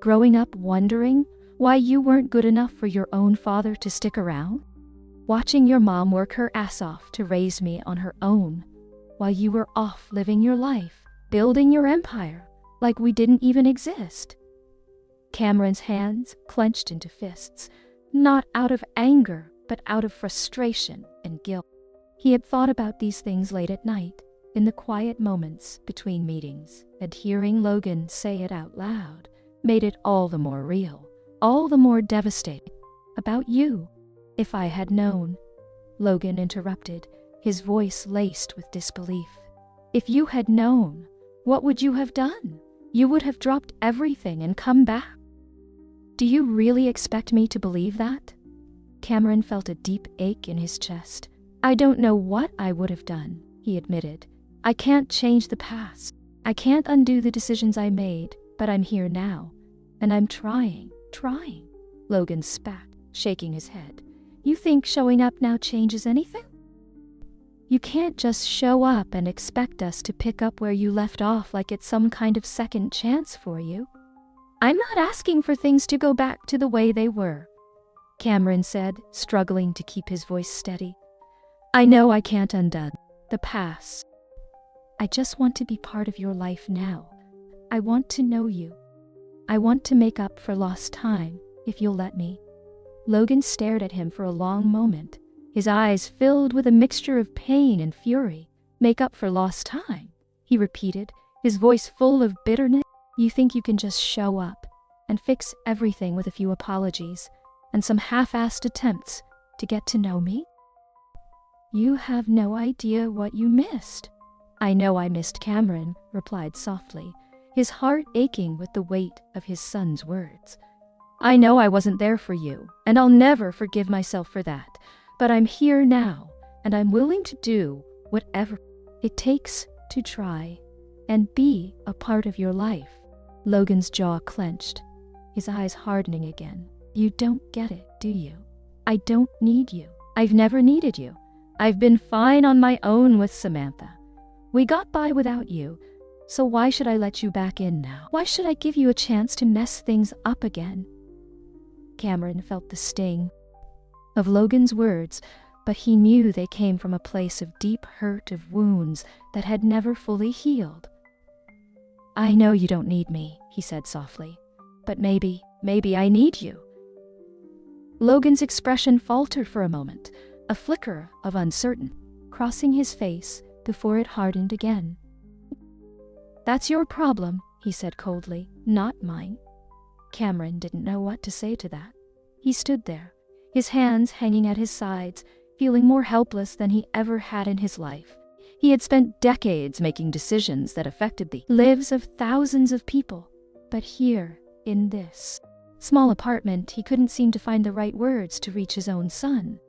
Growing up wondering why you weren't good enough for your own father to stick around? Watching your mom work her ass off to raise me on her own, while you were off living your life, building your empire, like we didn't even exist. Cameron's hands clenched into fists, not out of anger, but out of frustration and guilt. He had thought about these things late at night, in the quiet moments between meetings, and hearing Logan say it out loud made it all the more real, all the more devastating. About you. If I had known. Logan interrupted, his voice laced with disbelief. If you had known, what would you have done? You would have dropped everything and come back. Do you really expect me to believe that? Cameron felt a deep ache in his chest. I don't know what I would have done, he admitted. I can't change the past. I can't undo the decisions I made, but I'm here now. And I'm trying. Logan spat, shaking his head. You think showing up now changes anything? You can't just show up and expect us to pick up where you left off like it's some kind of second chance for you. I'm not asking for things to go back to the way they were, Cameron said, struggling to keep his voice steady. I know I can't undo the past. I just want to be part of your life now. I want to know you. I want to make up for lost time, if you'll let me. Logan stared at him for a long moment, his eyes filled with a mixture of pain and fury. Make up for lost time, he repeated, his voice full of bitterness. You think you can just show up and fix everything with a few apologies and some half-assed attempts to get to know me? You have no idea what you missed. I know I missed, Cameron replied softly, his heart aching with the weight of his son's words. I know I wasn't there for you, and I'll never forgive myself for that, but I'm here now, and I'm willing to do whatever it takes to try and be a part of your life. Logan's jaw clenched, his eyes hardening again. You don't get it, do you? I don't need you. I've never needed you. I've been fine on my own with Samantha. We got by without you, so why should I let you back in now? Why should I give you a chance to mess things up again? Cameron felt the sting of Logan's words, but he knew they came from a place of deep hurt, of wounds that had never fully healed. I know you don't need me, he said softly, but maybe I need you. Logan's expression faltered for a moment, a flicker of uncertainty crossing his face before it hardened again. That's your problem, he said coldly, not mine. Cameron didn't know what to say to that. He stood there, his hands hanging at his sides, feeling more helpless than he ever had in his life. He had spent decades making decisions that affected the lives of thousands of people. But here, in this small apartment, he couldn't seem to find the right words to reach his own son.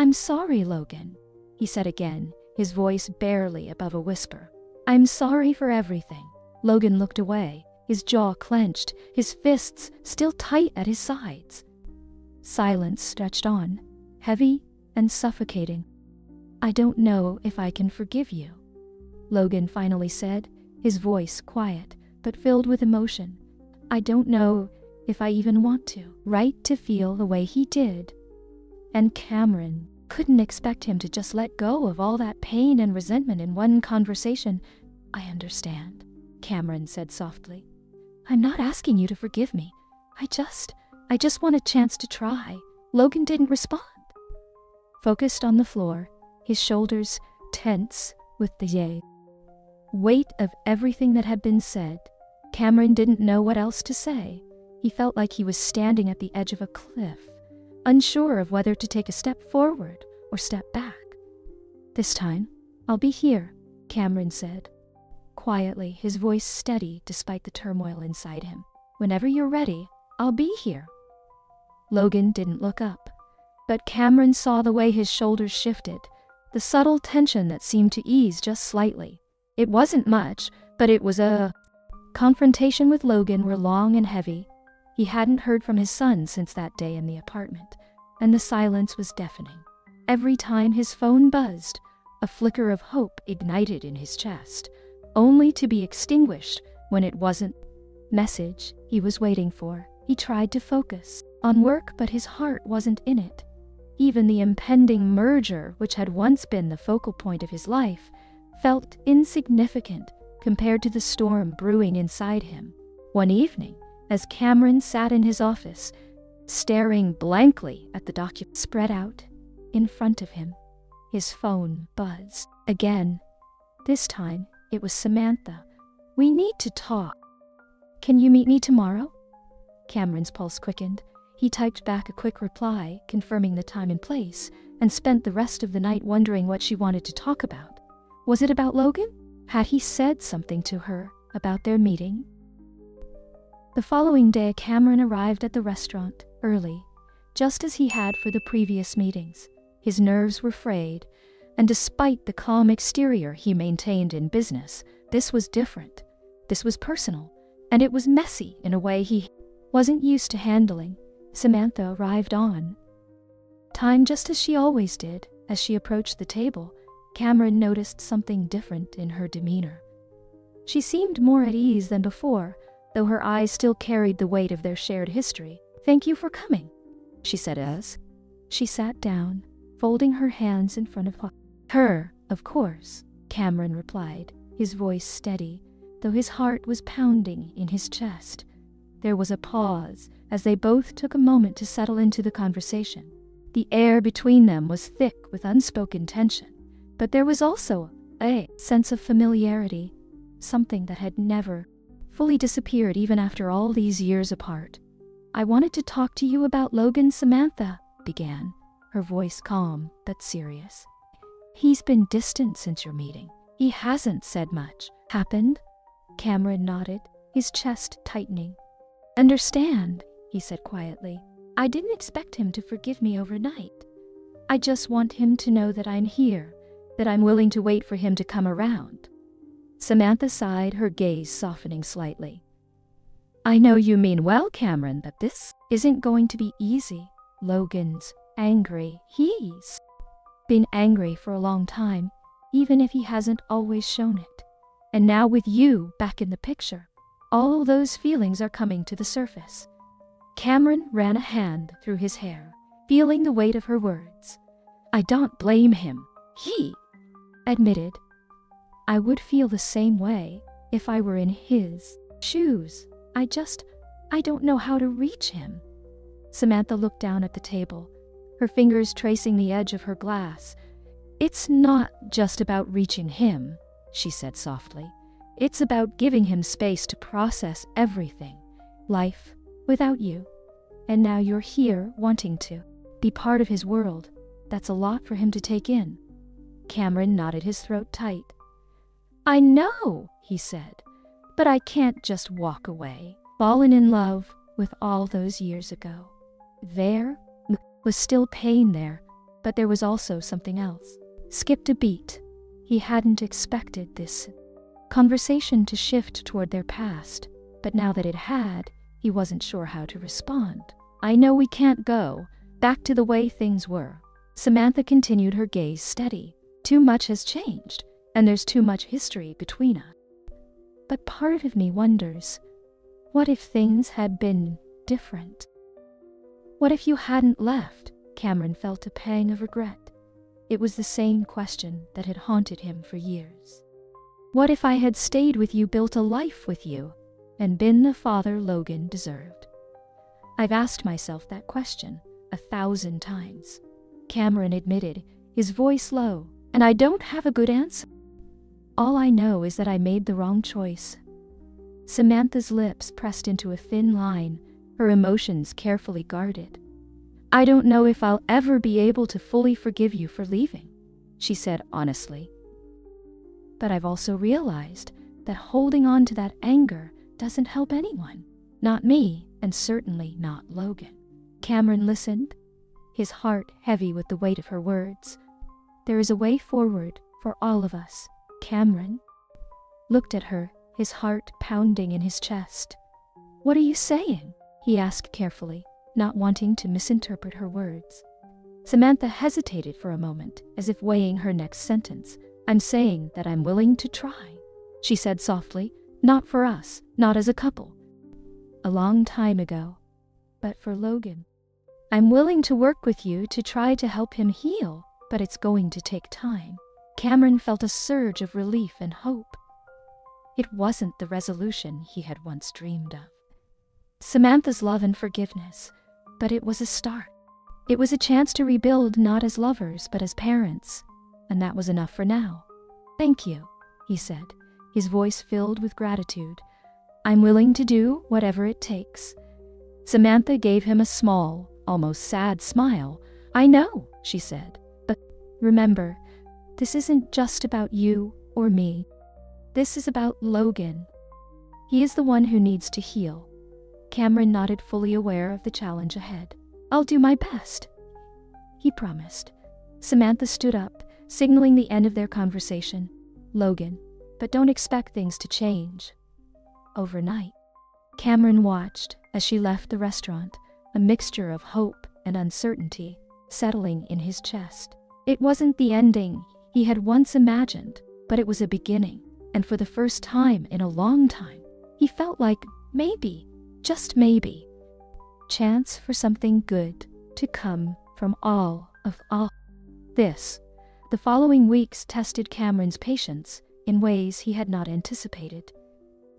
I'm sorry, Logan, he said again, his voice barely above a whisper. I'm sorry for everything. Logan looked away, his jaw clenched, his fists still tight at his sides. Silence stretched on, heavy and suffocating. I don't know if I can forgive you, Logan finally said, his voice quiet but filled with emotion. I don't know if I even want to. Right to feel the way he did. And Cameron couldn't expect him to just let go of all that pain and resentment in one conversation. I understand, Cameron said softly. I'm not asking you to forgive me. I just want a chance to try. Logan didn't respond. Focused on the floor, his shoulders tense with the weight of everything that had been said, Cameron didn't know what else to say. He felt like he was standing at the edge of a cliff, unsure of whether to take a step forward or step back. This time, I'll be here, Cameron said, quietly, his voice steady despite the turmoil inside him. Whenever you're ready, I'll be here. Logan didn't look up, but Cameron saw the way his shoulders shifted, the subtle tension that seemed to ease just slightly. It wasn't much, but it was a confrontation with Logan were long and heavy. He hadn't heard from his son since that day in the apartment, and the silence was deafening. Every time his phone buzzed, a flicker of hope ignited in his chest, only to be extinguished when it wasn't the message he was waiting for. He tried to focus on work, but his heart wasn't in it. Even the impending merger, which had once been the focal point of his life, felt insignificant compared to the storm brewing inside him. One evening, as Cameron sat in his office, staring blankly at the document spread out in front of him, his phone buzzed again. This time, it was Samantha. We need to talk. Can you meet me tomorrow? Cameron's pulse quickened. He typed back a quick reply, confirming the time and place, and spent the rest of the night wondering what she wanted to talk about. Was it about Logan? Had he said something to her about their meeting? The following day, Cameron arrived at the restaurant early, just as he had for the previous meetings. His nerves were frayed, and despite the calm exterior he maintained in business, this was different. This was personal, and it was messy in a way he wasn't used to handling. Samantha arrived on time, just as she always did. As she approached the table, Cameron noticed something different in her demeanor. She seemed more at ease than before, though her eyes still carried the weight of their shared history. "Thank you for coming," she said as she sat down, folding her hands in front of her. "Of course," Cameron replied, his voice steady, though his heart was pounding in his chest. There was a pause as they both took a moment to settle into the conversation. The air between them was thick with unspoken tension, but there was also a sense of familiarity, something that had never fully disappeared even after all these years apart. "I wanted to talk to you about Logan," Samantha began, her voice calm but serious. "He's been distant since your meeting. He hasn't said much." "Happened?" Cameron nodded, his chest tightening. "Understand," he said quietly. "I didn't expect him to forgive me overnight. I just want him to know that I'm here, that I'm willing to wait for him to come around." Samantha sighed, her gaze softening slightly. "I know you mean well, Cameron, but this isn't going to be easy. Logan's angry. He's been angry for a long time, even if he hasn't always shown it. And now with you back in the picture, all those feelings are coming to the surface." Cameron ran a hand through his hair, feeling the weight of her words. "I don't blame him," he admitted. "I would feel the same way if I were in his shoes. I don't know how to reach him." Samantha looked down at the table, her fingers tracing the edge of her glass. "It's not just about reaching him," she said softly. "It's about giving him space to process everything. Life without you. And now you're here wanting to be part of his world. That's a lot for him to take in." Cameron nodded, his throat tight. "I know," he said, "but I can't just walk away. Fallen in love with all those years ago. There was still pain there, but there was also something else." Skipped a beat. He hadn't expected this conversation to shift toward their past, but now that it had, he wasn't sure how to respond. "I know we can't go back to the way things were." Samantha continued, her gaze steady. "Too much has changed, and there's too much history between us. But part of me wonders, what if things had been different? What if you hadn't left?" Cameron felt a pang of regret. It was the same question that had haunted him for years. "What if I had stayed with you, built a life with you, and been the father Logan deserved?" "I've asked myself that question 1,000 times," Cameron admitted, his voice low, "and I don't have a good answer. All I know is that I made the wrong choice." Samantha's lips pressed into a thin line, her emotions carefully guarded. "I don't know if I'll ever be able to fully forgive you for leaving," she said honestly. "But I've also realized that holding on to that anger doesn't help anyone. Not me, and certainly not Logan." Cameron listened, his heart heavy with the weight of her words. "There is a way forward for all of us." Cameron looked at her, his heart pounding in his chest. "What are you saying?" he asked carefully, not wanting to misinterpret her words. Samantha hesitated for a moment, as if weighing her next sentence. "I'm saying that I'm willing to try," she said softly. "Not for us, not as a couple. A long time ago, but for Logan. I'm willing to work with you to try to help him heal, but it's going to take time." Cameron felt a surge of relief and hope. It wasn't the resolution he had once dreamed of, Samantha's love and forgiveness, but it was a start. It was a chance to rebuild, not as lovers, but as parents, and that was enough for now. "Thank you," he said, his voice filled with gratitude. "I'm willing to do whatever it takes." Samantha gave him a small, almost sad smile. "I know," she said. Remember, this isn't just about you or me. This is about Logan. He is the one who needs to heal. Cameron nodded, fully aware of the challenge ahead. I'll do my best, he promised. Samantha stood up, signaling the end of their conversation. Logan, but don't expect things to change overnight. Cameron watched as she left the restaurant, a mixture of hope and uncertainty settling in his chest. It wasn't the ending he had once imagined, but it was a beginning, and for the first time in a long time, he felt like maybe, just maybe, chance for something good to come from all this. The following weeks tested Cameron's patience in ways he had not anticipated.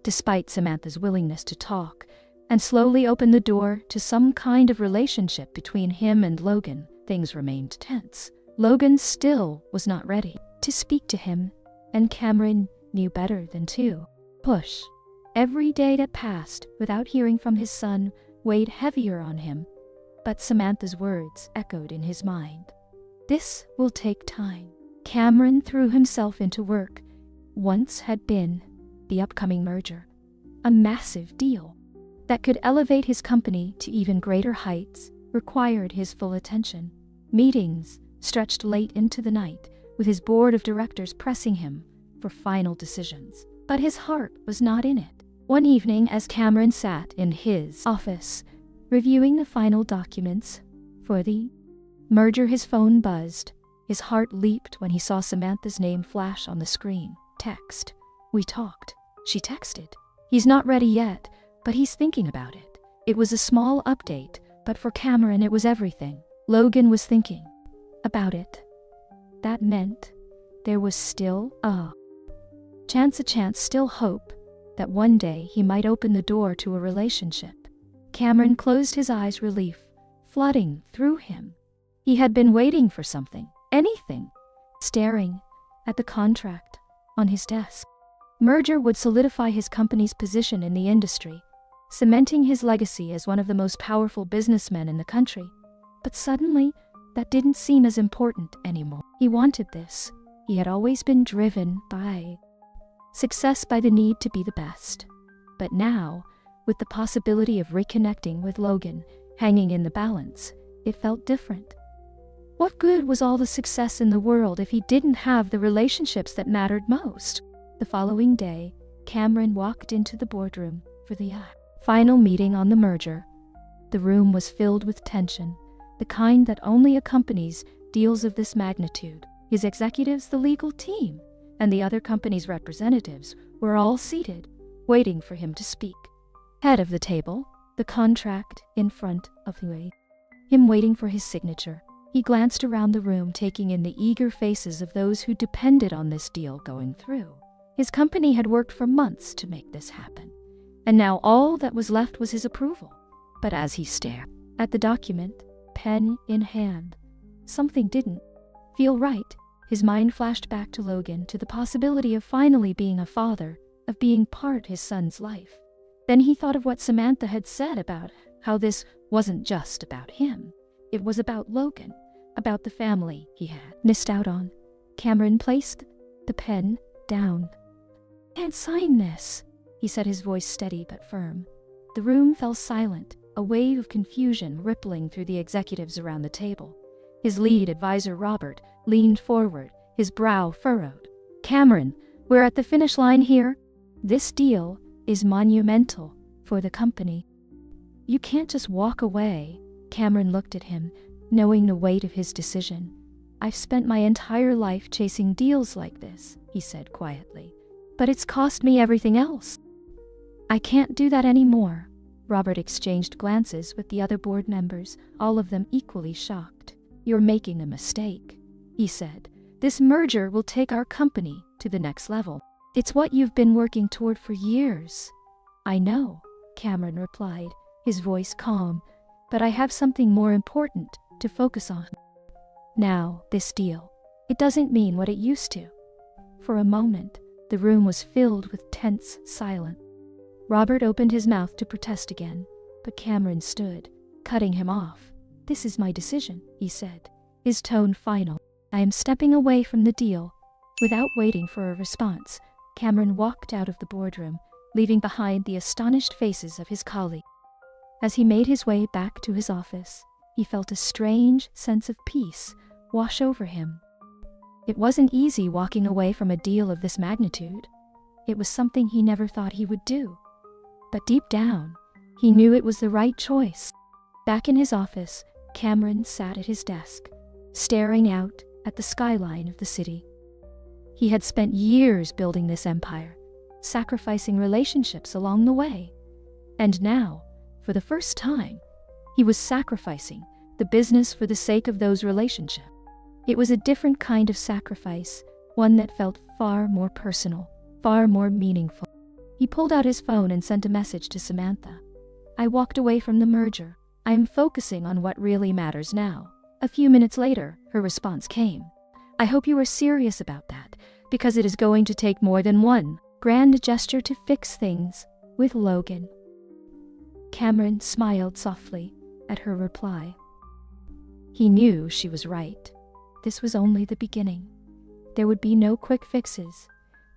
Despite Samantha's willingness to talk and slowly open the door to some kind of relationship between him and Logan, things remained tense. Logan still was not ready to speak to him, and Cameron knew better than to push. Every day that passed without hearing from his son weighed heavier on him, but Samantha's words echoed in his mind. This will take time. Cameron threw himself into work. Once had been the upcoming merger, a massive deal that could elevate his company to even greater heights, required his full attention. Meetings stretched late into the night, with his board of directors pressing him for final decisions. But his heart was not in it. One evening, as Cameron sat in his office, reviewing the final documents for the merger, his phone buzzed. His heart leaped when he saw Samantha's name flash on the screen. Text. We talked, she texted. He's not ready yet, but he's thinking about it. It was a small update, but for Cameron it was everything. Logan was thinking about it. That meant there was still a chance, still hope that one day he might open the door to a relationship. Cameron closed his eyes, relief flooding through him. He had been waiting for something, anything, staring at the contract on his desk. Merger would solidify his company's position in the industry, cementing his legacy as one of the most powerful businessmen in the country. But suddenly, that didn't seem as important anymore. He wanted this. He had always been driven by success, by the need to be the best. But now, with the possibility of reconnecting with Logan hanging in the balance, it felt different. What good was all the success in the world if he didn't have the relationships that mattered most? The following day, Cameron walked into the boardroom for the final meeting on the merger. The room was filled with tension, the kind that only accompanies deals of this magnitude. His executives, the legal team, and the other company's representatives were all seated, waiting for him to speak. Head of the table, the contract in front of him waiting for his signature. He glanced around the room, taking in the eager faces of those who depended on this deal going through. His company had worked for months to make this happen, and now all that was left was his approval. But as he stared at the document, pen in hand, something didn't feel right. His mind flashed back to Logan, to the possibility of finally being a father, of being part of his son's life. Then he thought of what Samantha had said about how this wasn't just about him. It was about Logan, about the family he had missed out on. Cameron placed the pen down. "Can't sign this," he said, his voice steady but firm. The room fell silent, a wave of confusion rippling through the executives around the table. His lead advisor, Robert, leaned forward, his brow furrowed. "Cameron, we're at the finish line here. This deal is monumental for the company. You can't just walk away." Cameron looked at him, knowing the weight of his decision. "I've spent my entire life chasing deals like this," he said quietly. "But it's cost me everything else. I can't do that anymore." Robert exchanged glances with the other board members, all of them equally shocked. "You're making a mistake," he said. "This merger will take our company to the next level. It's what you've been working toward for years." "I know," Cameron replied, his voice calm, "but I have something more important to focus on. Now, this deal, it doesn't mean what it used to." For a moment, the room was filled with tense silence. Robert opened his mouth to protest again, but Cameron stood, cutting him off. "This is my decision," he said, his tone final. I am stepping away from the deal." Without waiting for a response, Cameron walked out of the boardroom, leaving behind the astonished faces of his colleagues. As he made his way back to his office, he felt a strange sense of peace wash over him. It wasn't easy walking away from a deal of this magnitude. It was something he never thought he would do. But deep down, he knew it was the right choice. Back in his office, Cameron sat at his desk, staring out at the skyline of the city. He had spent years building this empire, sacrificing relationships along the way. And now, for the first time, he was sacrificing the business for the sake of those relationships. It was a different kind of sacrifice, one that felt far more personal, far more meaningful. He pulled out his phone and sent a message to Samantha. "I walked away from the merger. I am focusing on what really matters now." A few minutes later, her response came. "I hope you are serious about that, because it is going to take more than one grand gesture to fix things with Logan." Cameron smiled softly at her reply. He knew she was right. This was only the beginning. There would be no quick fixes,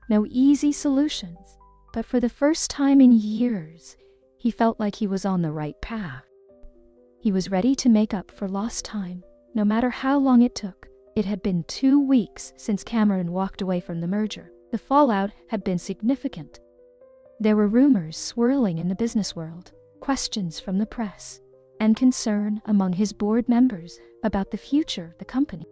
no easy solutions, but for the first time in years, he felt like he was on the right path. He was ready to make up for lost time, no matter how long it took. It had been 2 weeks since Cameron walked away from the merger. The fallout had been significant. There were rumors swirling in the business world, questions from the press, and concern among his board members about the future of the company.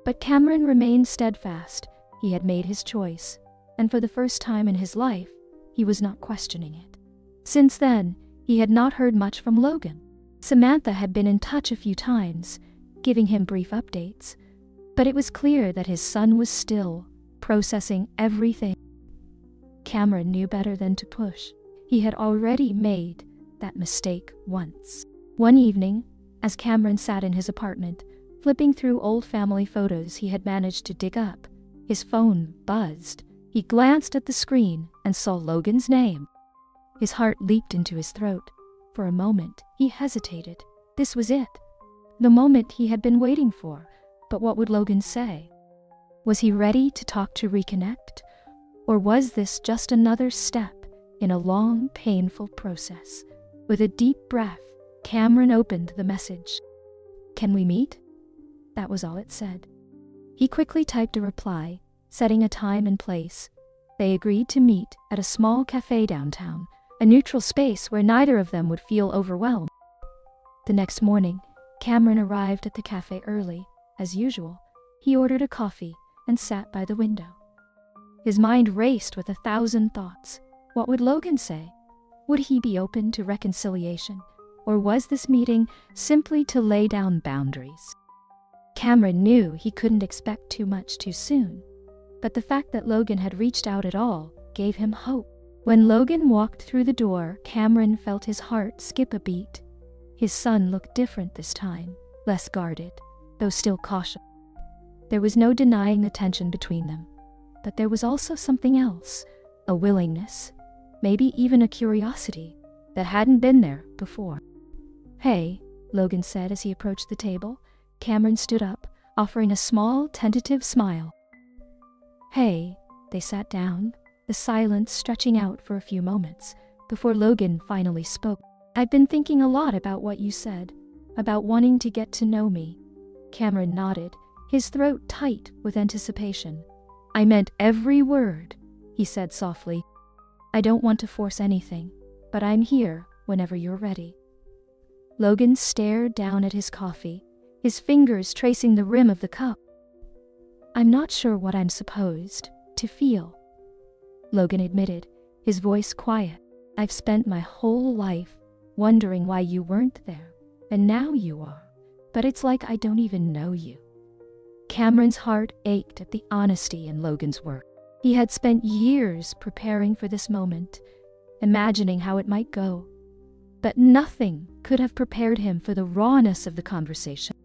But Cameron remained steadfast. He had made his choice, and for the first time in his life, he was not questioning it. Since then, he had not heard much from Logan. Samantha had been in touch a few times, giving him brief updates, but it was clear that his son was still processing everything. Cameron knew better than to push. He had already made that mistake once. One evening, as Cameron sat in his apartment, flipping through old family photos he had managed to dig up, his phone buzzed. He glanced at the screen and saw Logan's name. His heart leaped into his throat. For a moment, he hesitated. This was it. The moment he had been waiting for. But what would Logan say? Was he ready to talk to reconnect? Or was this just another step in a long, painful process? With a deep breath, Cameron opened the message. "Can we meet?" That was all it said. He quickly typed a reply, setting a time and place. They agreed to meet at a small cafe downtown, a neutral space where neither of them would feel overwhelmed. The next morning, Cameron arrived at the cafe early. As usual, he ordered a coffee and sat by the window. His mind raced with 1,000 thoughts. What would Logan say? Would he be open to reconciliation? Or was this meeting simply to lay down boundaries? Cameron knew he couldn't expect too much too soon, but the fact that Logan had reached out at all gave him hope. When Logan walked through the door, Cameron felt his heart skip a beat. His son looked different this time, less guarded, though still cautious. There was no denying the tension between them, but there was also something else, a willingness, maybe even a curiosity, that hadn't been there before. "Hey," Logan said as he approached the table. Cameron stood up, offering a small, tentative smile. "Hey." They sat down, the silence stretching out for a few moments, before Logan finally spoke. "I've been thinking a lot about what you said, about wanting to get to know me." Cameron nodded, his throat tight with anticipation. "I meant every word," he said softly. "I don't want to force anything, but I'm here whenever you're ready." Logan stared down at his coffee, his fingers tracing the rim of the cup. "I'm not sure what I'm supposed to feel," Logan admitted, his voice quiet. "I've spent my whole life wondering why you weren't there, and now you are. But it's like I don't even know you." Cameron's heart ached at the honesty in Logan's work. He had spent years preparing for this moment, imagining how it might go. But nothing could have prepared him for the rawness of the conversation.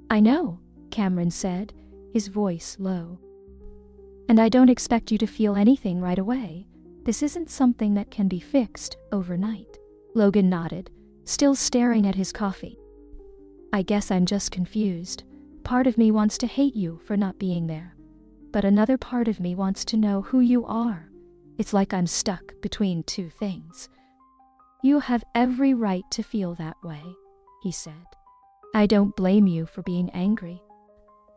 "I know," Cameron said, his voice low. "And I don't expect you to feel anything right away. This isn't something that can be fixed overnight." Logan nodded, still staring at his coffee. "I guess I'm just confused. Part of me wants to hate you for not being there, but another part of me wants to know who you are. It's like I'm stuck between two things." "You have every right to feel that way," he said. "I don't blame you for being angry.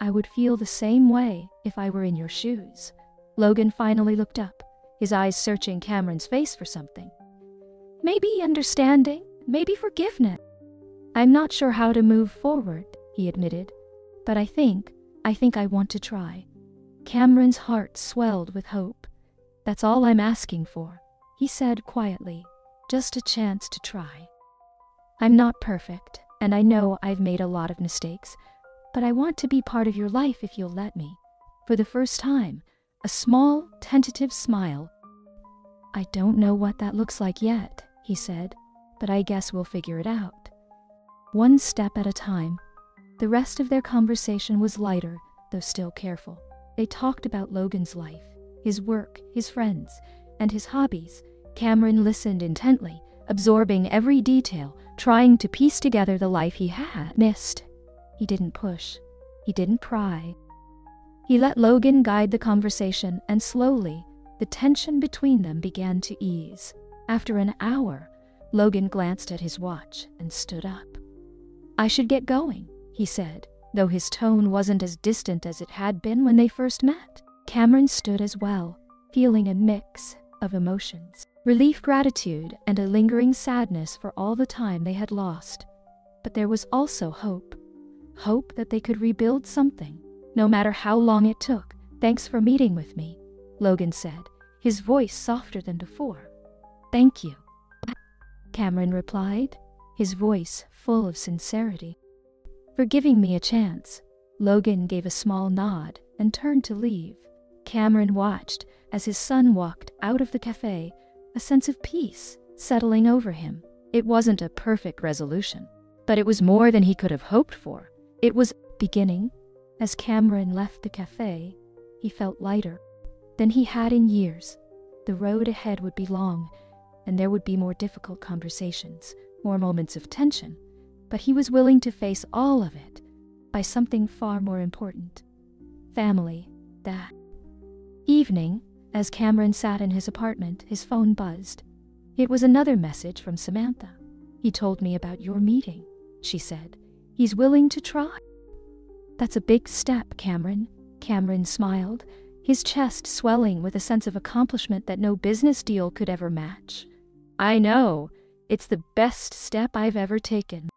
I would feel the same way if I were in your shoes." Logan finally looked up, his eyes searching Cameron's face for something. "Maybe understanding, maybe forgiveness. I'm not sure how to move forward," he admitted, "but I think I want to try." Cameron's heart swelled with hope. "That's all I'm asking for," he said quietly. "Just a chance to try. I'm not perfect, and I know I've made a lot of mistakes, but I want to be part of your life if you'll let me." For the first time, a small, tentative smile. "I don't know what that looks like yet," he said, "but I guess we'll figure it out. One step at a time." The rest of their conversation was lighter, though still careful. They talked about Logan's life, his work, his friends, and his hobbies. Cameron listened intently, absorbing every detail, trying to piece together the life he had missed. He didn't push. He didn't pry. He let Logan guide the conversation, and slowly, the tension between them began to ease. After an hour, Logan glanced at his watch and stood up. "I should get going," he said, though his tone wasn't as distant as it had been when they first met. Cameron stood as well, feeling a mix of emotions: relief, gratitude, and a lingering sadness for all the time they had lost. But there was also hope. Hope that they could rebuild something, no matter how long it took. "Thanks for meeting with me," Logan said, his voice softer than before. "Thank you," Cameron replied, his voice full of sincerity. "For giving me a chance." Logan gave a small nod and turned to leave. Cameron watched as his son walked out of the cafe, a sense of peace settling over him. It wasn't a perfect resolution, but it was more than he could have hoped for. It was beginning. As Cameron left the cafe, he felt lighter than he had in years. The road ahead would be long, and there would be more difficult conversations, more moments of tension, but he was willing to face all of it by something far more important: family. That evening, as Cameron sat in his apartment, his phone buzzed. It was another message from Samantha. "He told me about your meeting," she said. "He's willing to try." "That's a big step, Cameron." Cameron smiled, his chest swelling with a sense of accomplishment that no business deal could ever match. "I know. It's the best step I've ever taken."